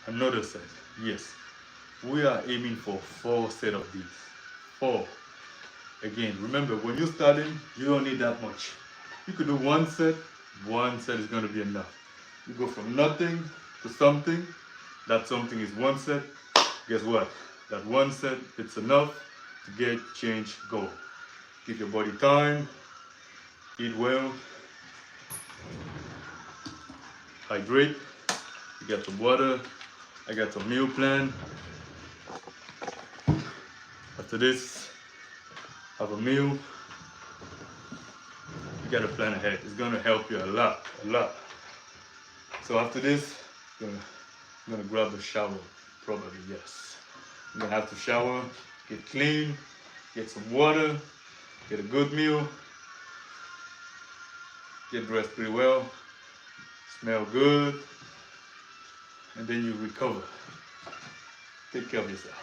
Another set. Yes. We are aiming for 4 sets of these. 4. Again, remember, when you're starting, you don't need that much. You could do 1 set. 1 set is going to be enough. You go from nothing to something. That something is 1 set. Guess what? That 1 set, it's enough to get change going. Give your body time. Eat well. Hydrate. You get some water. I got some meal plan. After this, have a meal. You gotta plan ahead. It's gonna help you a lot. So after this, I'm gonna grab a shower. Probably, yes. I'm gonna have to shower, get clean, get some water, get a good meal, get dressed pretty well, smell good, and then you recover. Take care of yourself.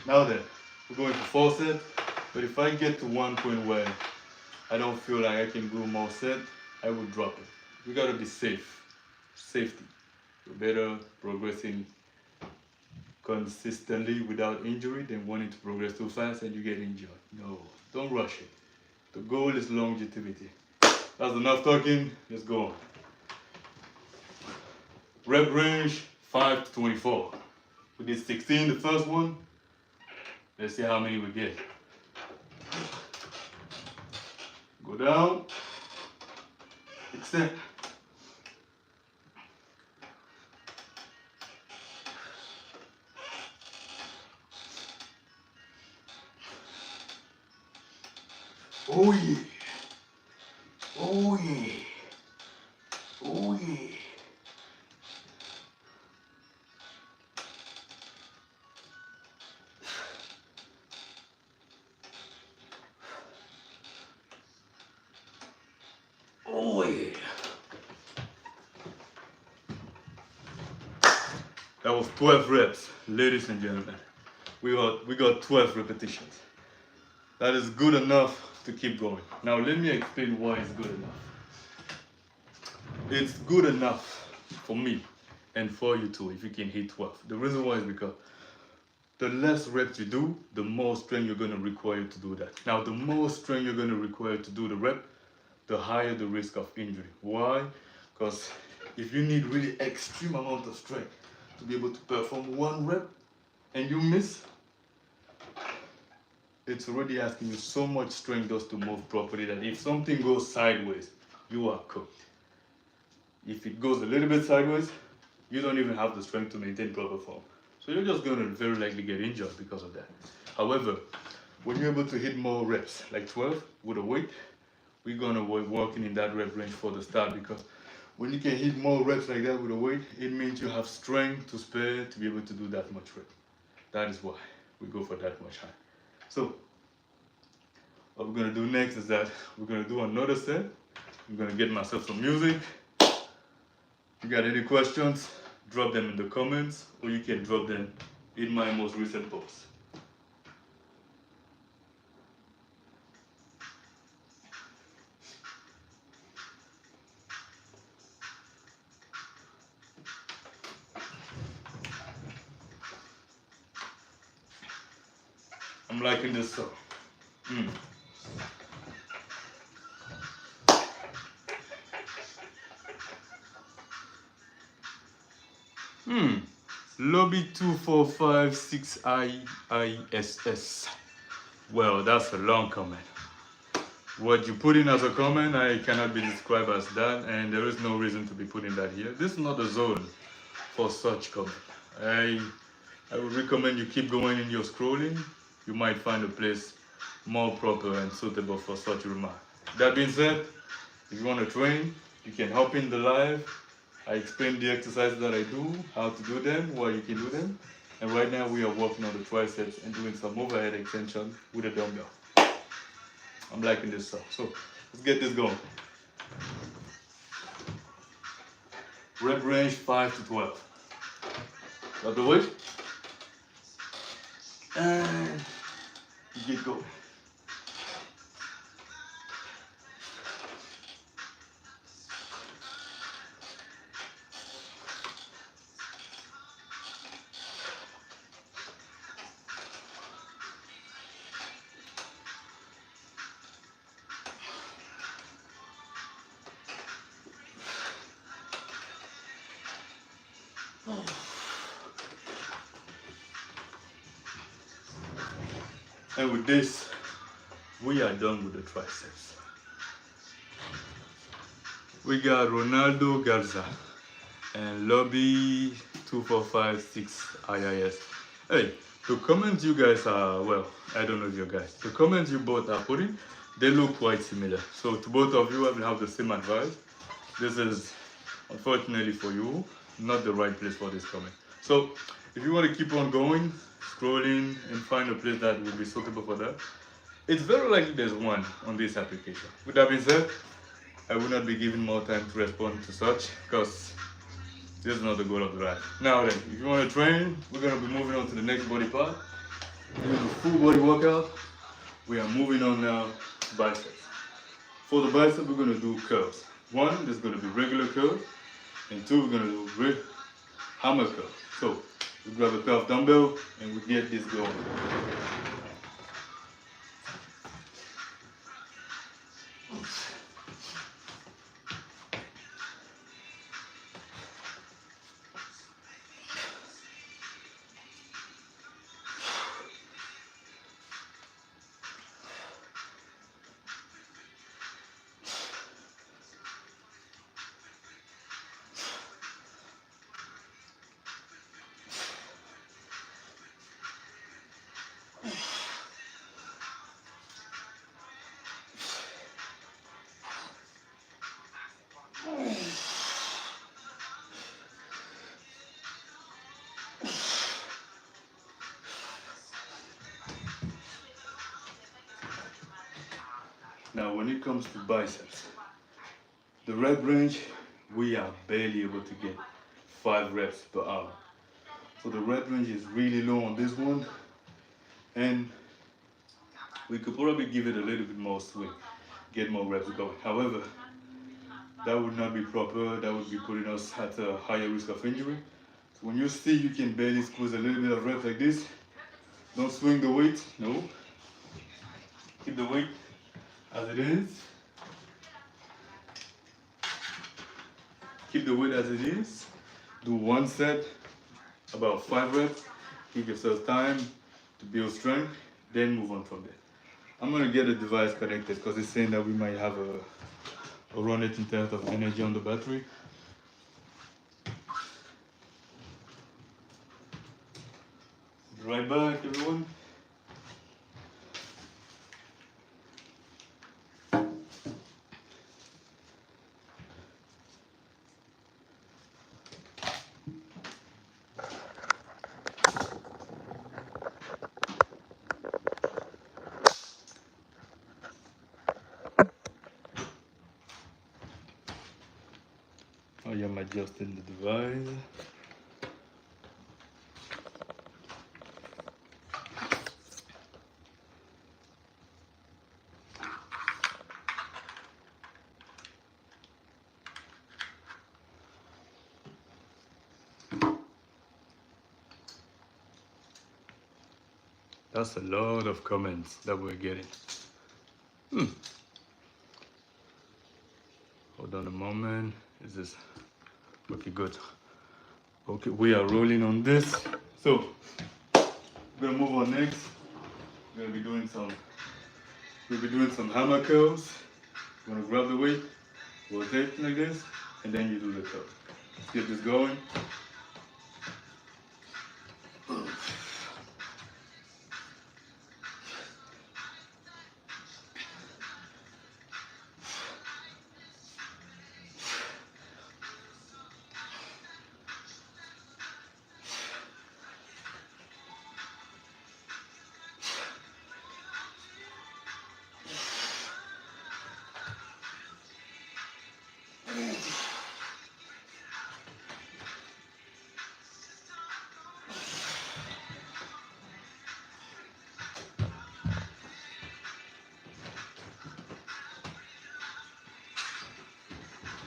Now then, we're going for 4 sets, but if I get to one point where I don't feel like I can do more sets, I will drop it. We gotta be safe. Safety. You're better progressing consistently without injury than wanting to progress too fast and you get injured. No, don't rush it. The goal is longevity. That's enough talking, let's go on. Rep range 5 to 24. We did 16 the first one. Let's see how many we get. Go down, extend. Oh yeah. Oh yeah. Oh yeah. Oh yeah. That was 12 reps, ladies and gentlemen. We got 12 repetitions. That is good enough to keep going. Now let me explain why it's good enough. It's good enough for me and for you too if you can hit 12. The reason why is because the less reps you do, the more strength you're going to require to do that. Now the more strength you're going to require to do the rep, the higher the risk of injury. Why? Because if you need really extreme amount of strength to be able to perform one rep and you miss, it's already asking you so much strength just to move properly that if something goes sideways, you are cooked. If it goes a little bit sideways, you don't even have the strength to maintain proper form. So you're just going to very likely get injured because of that. However, when you're able to hit more reps, like 12 with a weight, we're going to be working in that rep range for the start, because when you can hit more reps like that with a weight, it means you have strength to spare to be able to do that much rep. That is why we go for that much high. So what we're going to do next is that we're going to do another set. I'm going to get myself some music. If you got any questions, drop them in the comments, or you can drop them in my most recent post. I'm liking this song. Lobby 245-6IISS. Well, that's a long comment. What you put in as a comment, I cannot be described as that, and there is no reason to be putting that here. This is not the zone for such comment. I would recommend you keep going in your scrolling. You might find a place more proper and suitable for such remark. That being said, if you want to train, you can hop in the live. I explain the exercises that I do, how to do them, why you can do them. And right now we are working on the triceps and doing some overhead extension with a dumbbell. I'm liking this stuff. So let's get this going. Rep range 5 to 12. Got the weight? And get going. And with this, we are done with the triceps. We got Ronaldo Garza and Lobby 245-6IIS. Hey, the comments you guys are, well, I don't know if you guys, the comments you both are putting, they look quite similar. So to both of you, I will have the same advice. This is, unfortunately for you, not the right place for this comment. So if you want to keep on going, scrolling and find a place that will be suitable for that, it's very likely there's one on this application. With that being said, I will not be giving more time to respond to such, because This is not the goal of the ride. Now then, if you want to train, we're going to be moving on to the next body part. We're doing a full body workout. We are moving on now to biceps. For the bicep, we're going to do curls. One, there's going to be regular curls. And two, we're going to do hammer curls. So, we grab a pair of dumbbell and we get this going. Now, when it comes to biceps, the rep range, we are barely able to get 5 reps per hour. So the rep range is really low on this one, and we could probably give it a little bit more swing, get more reps going. However, that would not be proper, that would be putting us at a higher risk of injury. So when you see you can barely squeeze a little bit of reps like this, don't swing the weight, no. Keep the weight as it is. Keep the weight as it is. Do one set, about 5 reps. Give yourself time to build strength, then move on from there. I'm gonna get a device connected because it's saying that we might have a run it in terms of energy on the battery. Be right back, everyone. I am adjusting the device. That's a lot of comments that we're getting. Hold on a moment. Is this okay? Good. Okay, we are rolling on this. So we're gonna move on next. We're gonna be doing some hammer curls. You're gonna grab the weight, rotate like this, and then you do the curl. Let's get this going.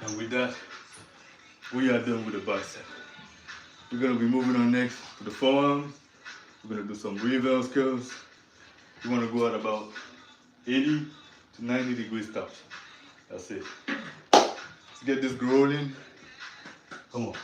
And with that, we are done with the bicep. We're gonna be moving on next to the forearm. We're gonna do some reverse curls. You wanna go at about 80 to 90 degrees touch. That's it. Let's get this rolling. Come on.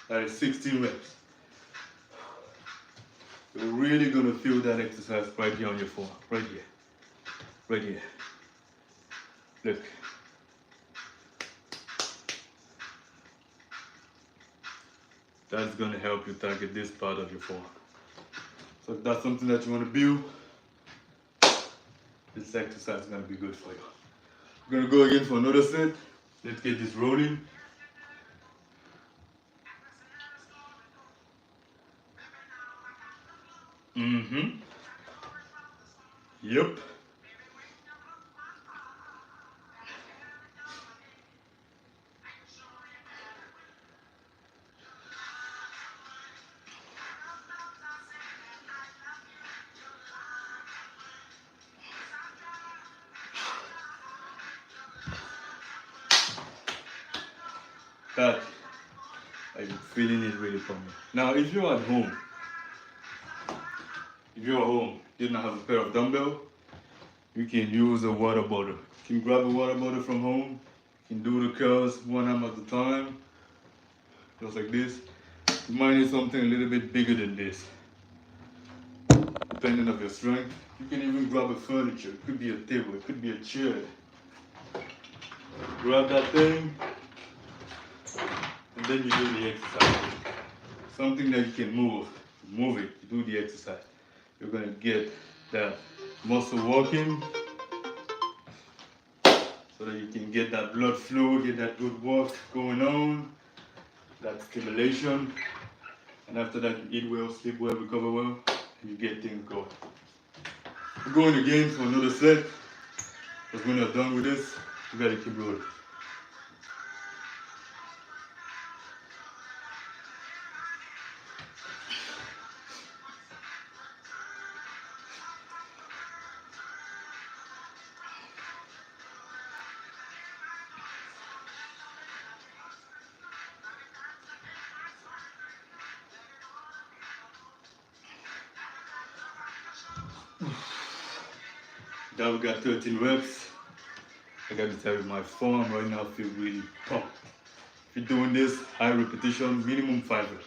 That is 16 reps. You're really gonna feel that exercise right here on your forearm, right here, right here. Look. That's going to help you target this part of your forearm. So if that's something that you want to build, this exercise is going to be good for you. We're going to go again for another set. Let's get this rolling. Yep. That, I'm feeling it really for me. Now, if you're at home, you don't have a pair of dumbbells, you can use a water bottle. You can grab a water bottle from home, you can do the curls one arm at a time, just like this. You might need something a little bit bigger than this, depending on your strength. You can even grab a furniture. It could be a table, it could be a chair. Grab that thing, and then you do the exercise. Something that you can move. Move it, you do the exercise. You're gonna get that muscle working so that you can get that blood flow, get that good work going on, that stimulation. And after that, you eat well, sleep well, recover well, and you get things going. We're going again for another set, because when you're done with this, you gotta keep rolling. Now we got 13 reps. I got to tell you, my forearm right now feels really pumped. If you're doing this high repetition, minimum 5 reps.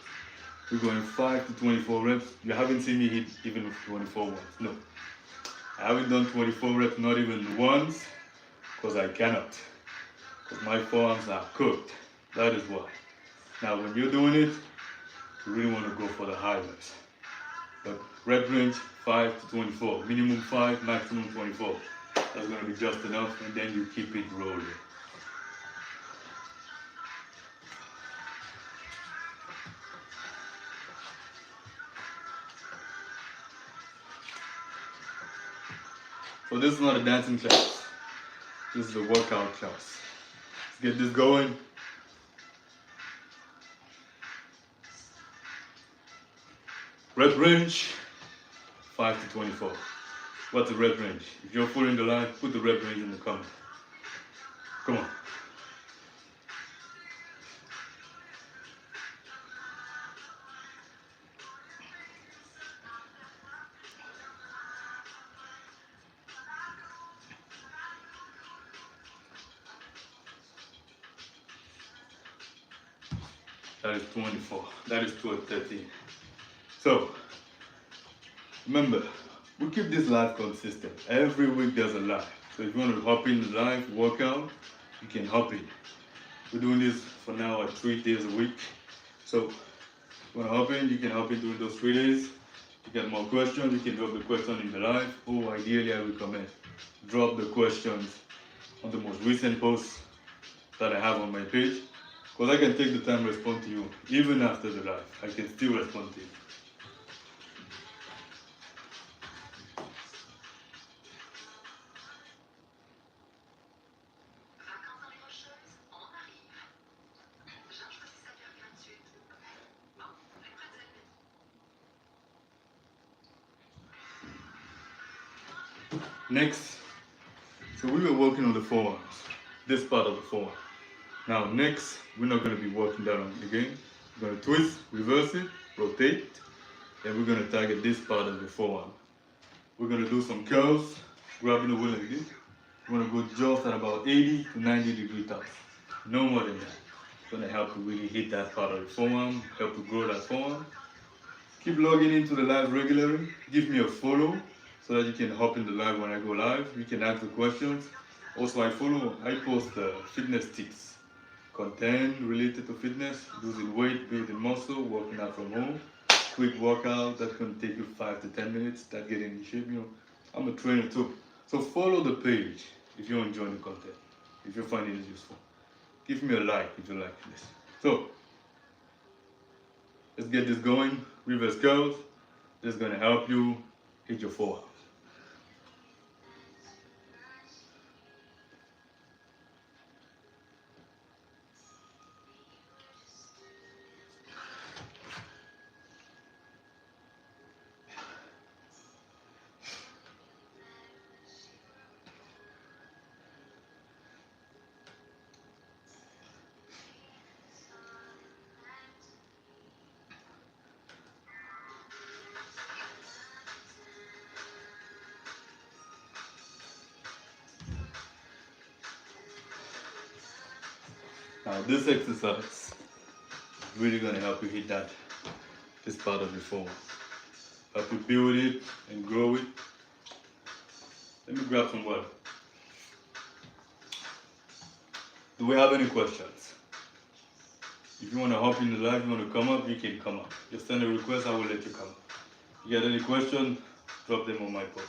We're going 5 to 24 reps. You haven't seen me hit even 24 once. No. I haven't done 24 reps, not even once, because I cannot. Because my forearms are cooked. That is why. Now when you're doing it, you really want to go for the high reps. But rep range 5 to 24, minimum 5, maximum 24. That's going to be just enough, and then you keep it rolling. So this is not a dancing class. This is a workout class. Let's get this going. Rep range 5 to 24. What's the rep range? If you're following the line, put the rep range in the comment. Come on. That is 24. That is 13. So, remember, we keep this live consistent. Every week there's a live. So if you want to hop in the live workout, you can hop in. We're doing this for now at 3 days a week. So if you want to hop in, you can hop in during those 3 days. If you get more questions, you can drop the question in the live. Or ideally, I recommend drop the questions on the most recent posts that I have on my page. Because I can take the time to respond to you even after the live. I can still respond to you. Next, so we were working on the forearms, this part of the forearm. Now next, we're not going to be working that on again. We're going to twist, reverse it, rotate, and we're going to target this part of the forearm. We're going to do some curls, grabbing the wheel like this. We're going to go just at about 80 to 90 degree tops. No more than that. It's going to help you really hit that part of the forearm, help you grow that forearm. Keep logging into the live regularly. Give me a follow so that you can hop in the live when I go live. You can ask the questions. Also, I post fitness tips content related to fitness, losing weight, building muscle, working out from home, quick workout that can take you 5 to 10 minutes, that getting in shape. I'm a trainer too. So follow the page if you're enjoying the content, if you find it useful. Give me a like if you like this. So let's get this going. Reverse curls. This is gonna help you hit your forearm. Now this exercise is really gonna help you hit this part of your forearm. Help you build it and grow it. Let me grab some water. Do we have any questions? If you want to hop in the live, you want to come up, you can come up. Just send a request, I will let you come up. You got any questions, drop them on my post.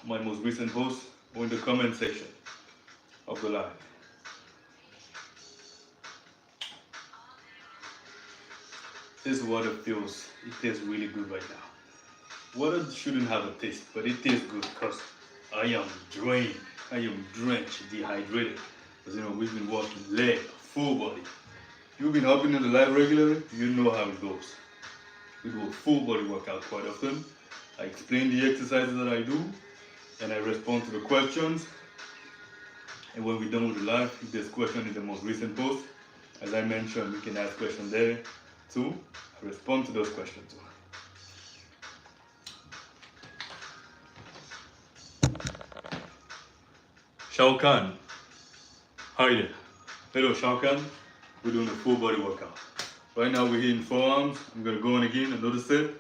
My most recent post or in the comment section of the live. This water it tastes really good right now. Water shouldn't have a taste, but it tastes good because I am drained. I am drenched, dehydrated. Because we've been working leg, full body. You've been hopping in the live regularly, you know how it goes. We do a full body workout quite often. I explain the exercises that I do, and I respond to the questions. And when we're done with the live, if there's question in the most recent post, as I mentioned, we can ask questions there too. I respond to those questions too. Shao Kahn. Hi there. Hello, Shao Kahn. We're doing a full body workout. Right now we're hitting forearms. I'm going to go on again, another set.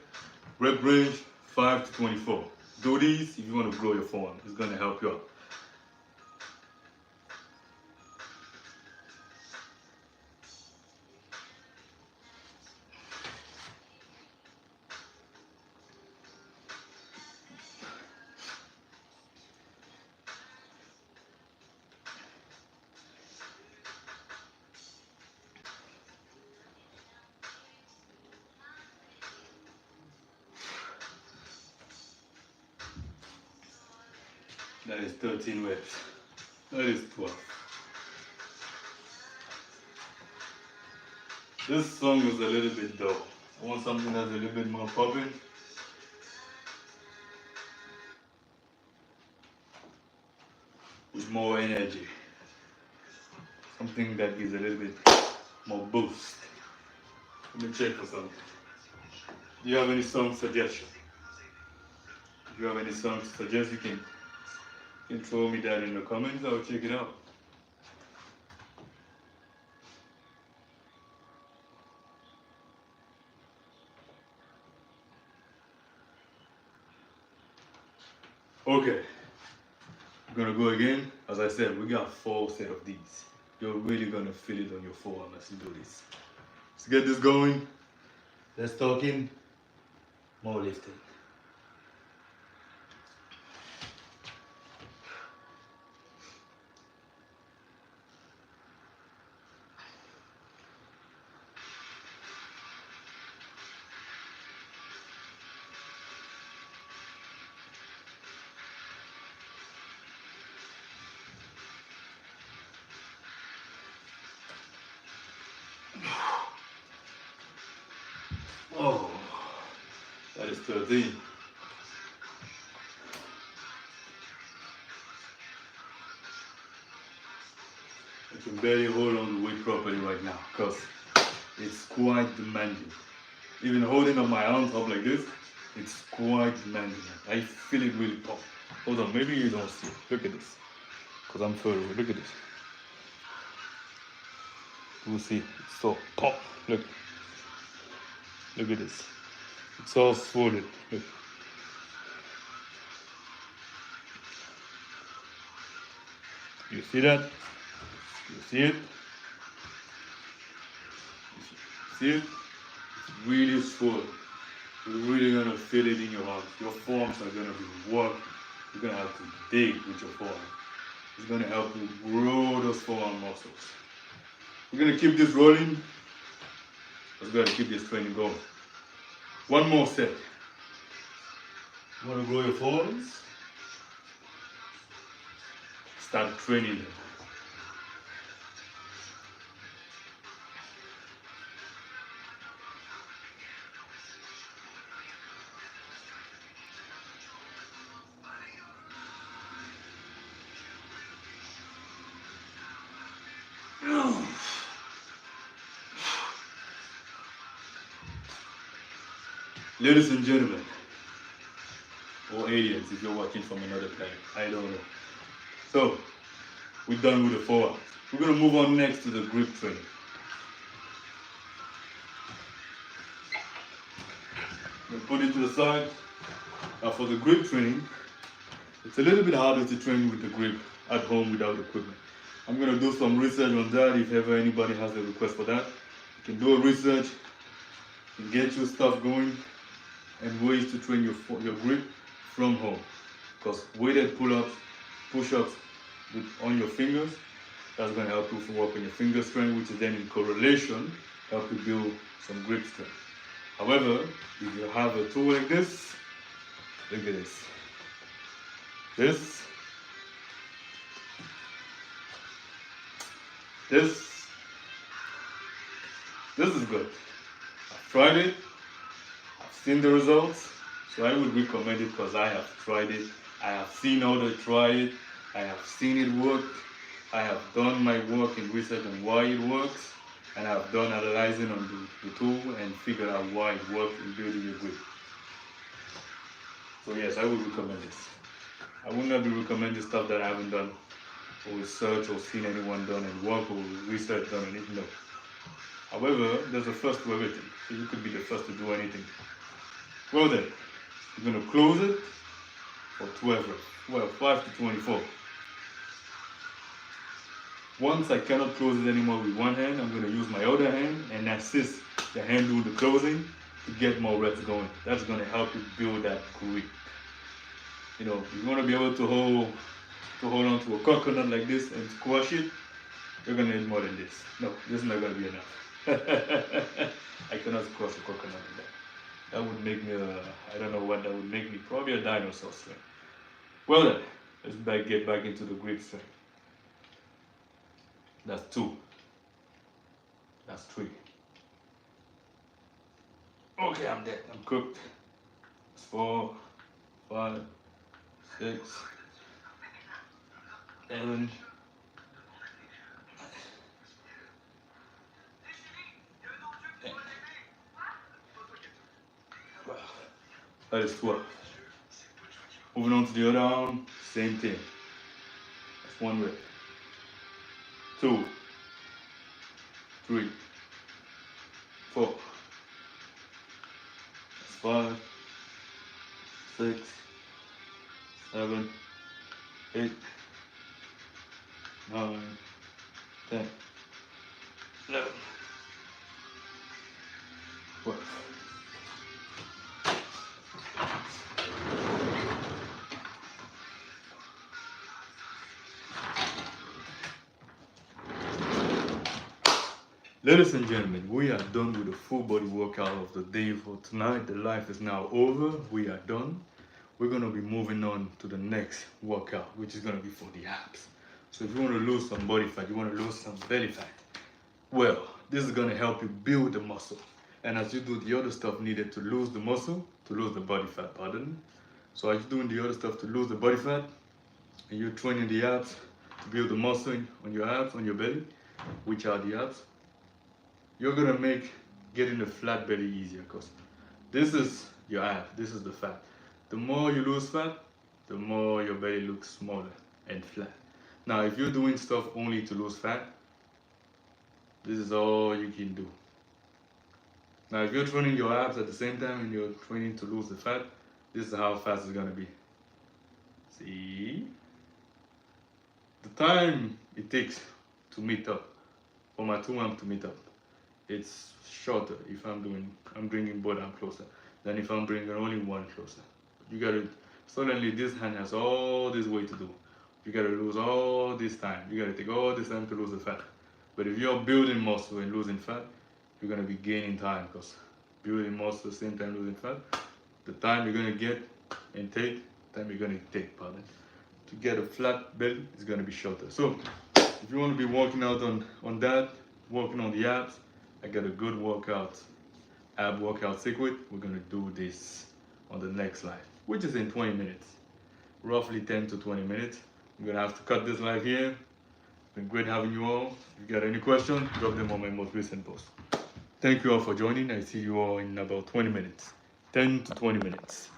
Rep range 5 to 24. Do these if you want to grow your forearm. It's going to help you out. That is 13 reps. That is 12. This song is a little bit dull. I want something that's a little bit more popping. With more energy. Something that gives a little bit more boost. Let me check for something. Do you have any song suggestion? If you have any songs to suggest, you can throw me that in the comments. I'll check it out. Okay, I'm gonna go again. As I said, we got 4 sets of these. You're really gonna feel it on your forearm as you do this. Let's get this going. Let's talk in more lifting. Oh, that is 13. I can barely hold on the weight properly right now because it's quite demanding. Even holding up my arms up like this, it's quite demanding. I feel it really pop. Hold on, maybe you don't see it. Look at this. Because I'm further away. Look at this. You will see it's so pop. Look. Look at this. It's all swollen. Look. You see that? You see it? See it? It's really swollen. You're really gonna feel it in your arms. Your forearms are gonna be working. You're gonna have to dig with your forearm. It's gonna help you grow those forearm muscles. We're gonna keep this rolling. Let's go ahead and keep this training going. One more set. You wanna grow your forearms? Start training them. Ladies and gentlemen, or aliens if you're watching from another planet, I don't know. So, we're done with the forearm. We're gonna move on next to the grip training. I'm gonna put it to the side. Now for the grip training, it's a little bit harder to train with the grip at home without equipment. I'm gonna do some research on that. If ever anybody has a request for that, you can do a research and get your stuff going and ways to train your grip from home. Because weighted pull-ups, push-ups on your fingers, that's going to help you work on your finger strength, which is then in correlation help you build some grip strength. However, if you have a tool like this, look at this. This is good. I've tried it. I've seen the results, so I would recommend it because I have tried it. I have seen others try it. I have seen it work. I have done my work in research on why it works, and I've done analyzing on the tool and figured out why it works in building your grip. So yes, I would recommend this. I would not be recommending stuff that I haven't done or research or seen anyone done and work or research done on it. No. However, there's a first to everything, so you could be the first to do anything. Well then, you're going to close it for 12 reps. Well, 5 to 24. Once I cannot close it anymore with one hand, I'm going to use my other hand and assist the hand doing the closing to get more reps going. That's going to help you build that grip. You know, you want to be able to hold on to a coconut like this and squash it, you're going to need more than this. No, this is not going to be enough. I cannot squash a coconut like that. That would make me, I don't know what that would make me, probably a dinosaur strength. Well then, let's get back into the grip strength. That's 2. That's 3. Okay, I'm dead. I'm cooked. That's 4, 5, 6, 7. That is 12. Moving on to the other arm, same thing. That's 1 rep. 2, 3, 4. That's 5, 6, 7, 8, 9, 10, 11, 12. Ladies and gentlemen, we are done with the full body workout of the day for tonight. The life is now over. We are done. We're going to be moving on to the next workout, which is going to be for the abs. So if you want to lose some body fat, you want to lose some belly fat, well, this is going to help you build the muscle. And as you do the other stuff needed to lose the muscle, to lose the body fat, pardon. So as you're doing the other stuff to lose the body fat, and you're training the abs to build the muscle on your abs, on your belly, which are the abs, you're gonna make getting a flat belly easier because this is your ab, this is the fat. The more you lose fat, the more your belly looks smaller and flat. Now, if you're doing stuff only to lose fat, this is all you can do. Now, if you're training your abs at the same time and you're training to lose the fat, this is how fast it's gonna be. See? The time it takes to meet up, for my two arms to meet up. It's shorter if I'm bringing both arms closer than if I'm bringing only one closer. You gotta, suddenly this hand has all this weight to do. You gotta lose all this time. You gotta take all this time to lose the fat. But if you're building muscle and losing fat, you're gonna be gaining time, because building muscle at the same time losing fat, the time you're gonna get and take, pardon, to get a flat belly is gonna be shorter. So if you want to be working out on that, working on the abs, I got a good ab workout secret. We're gonna do this on the next live, which is in 20 minutes, roughly 10 to 20 minutes. I'm gonna have to cut this live here. It's been great having you all. If you got any questions, drop them on my most recent post. Thank you all for joining. I see you all in about 20 minutes, 10 to 20 minutes.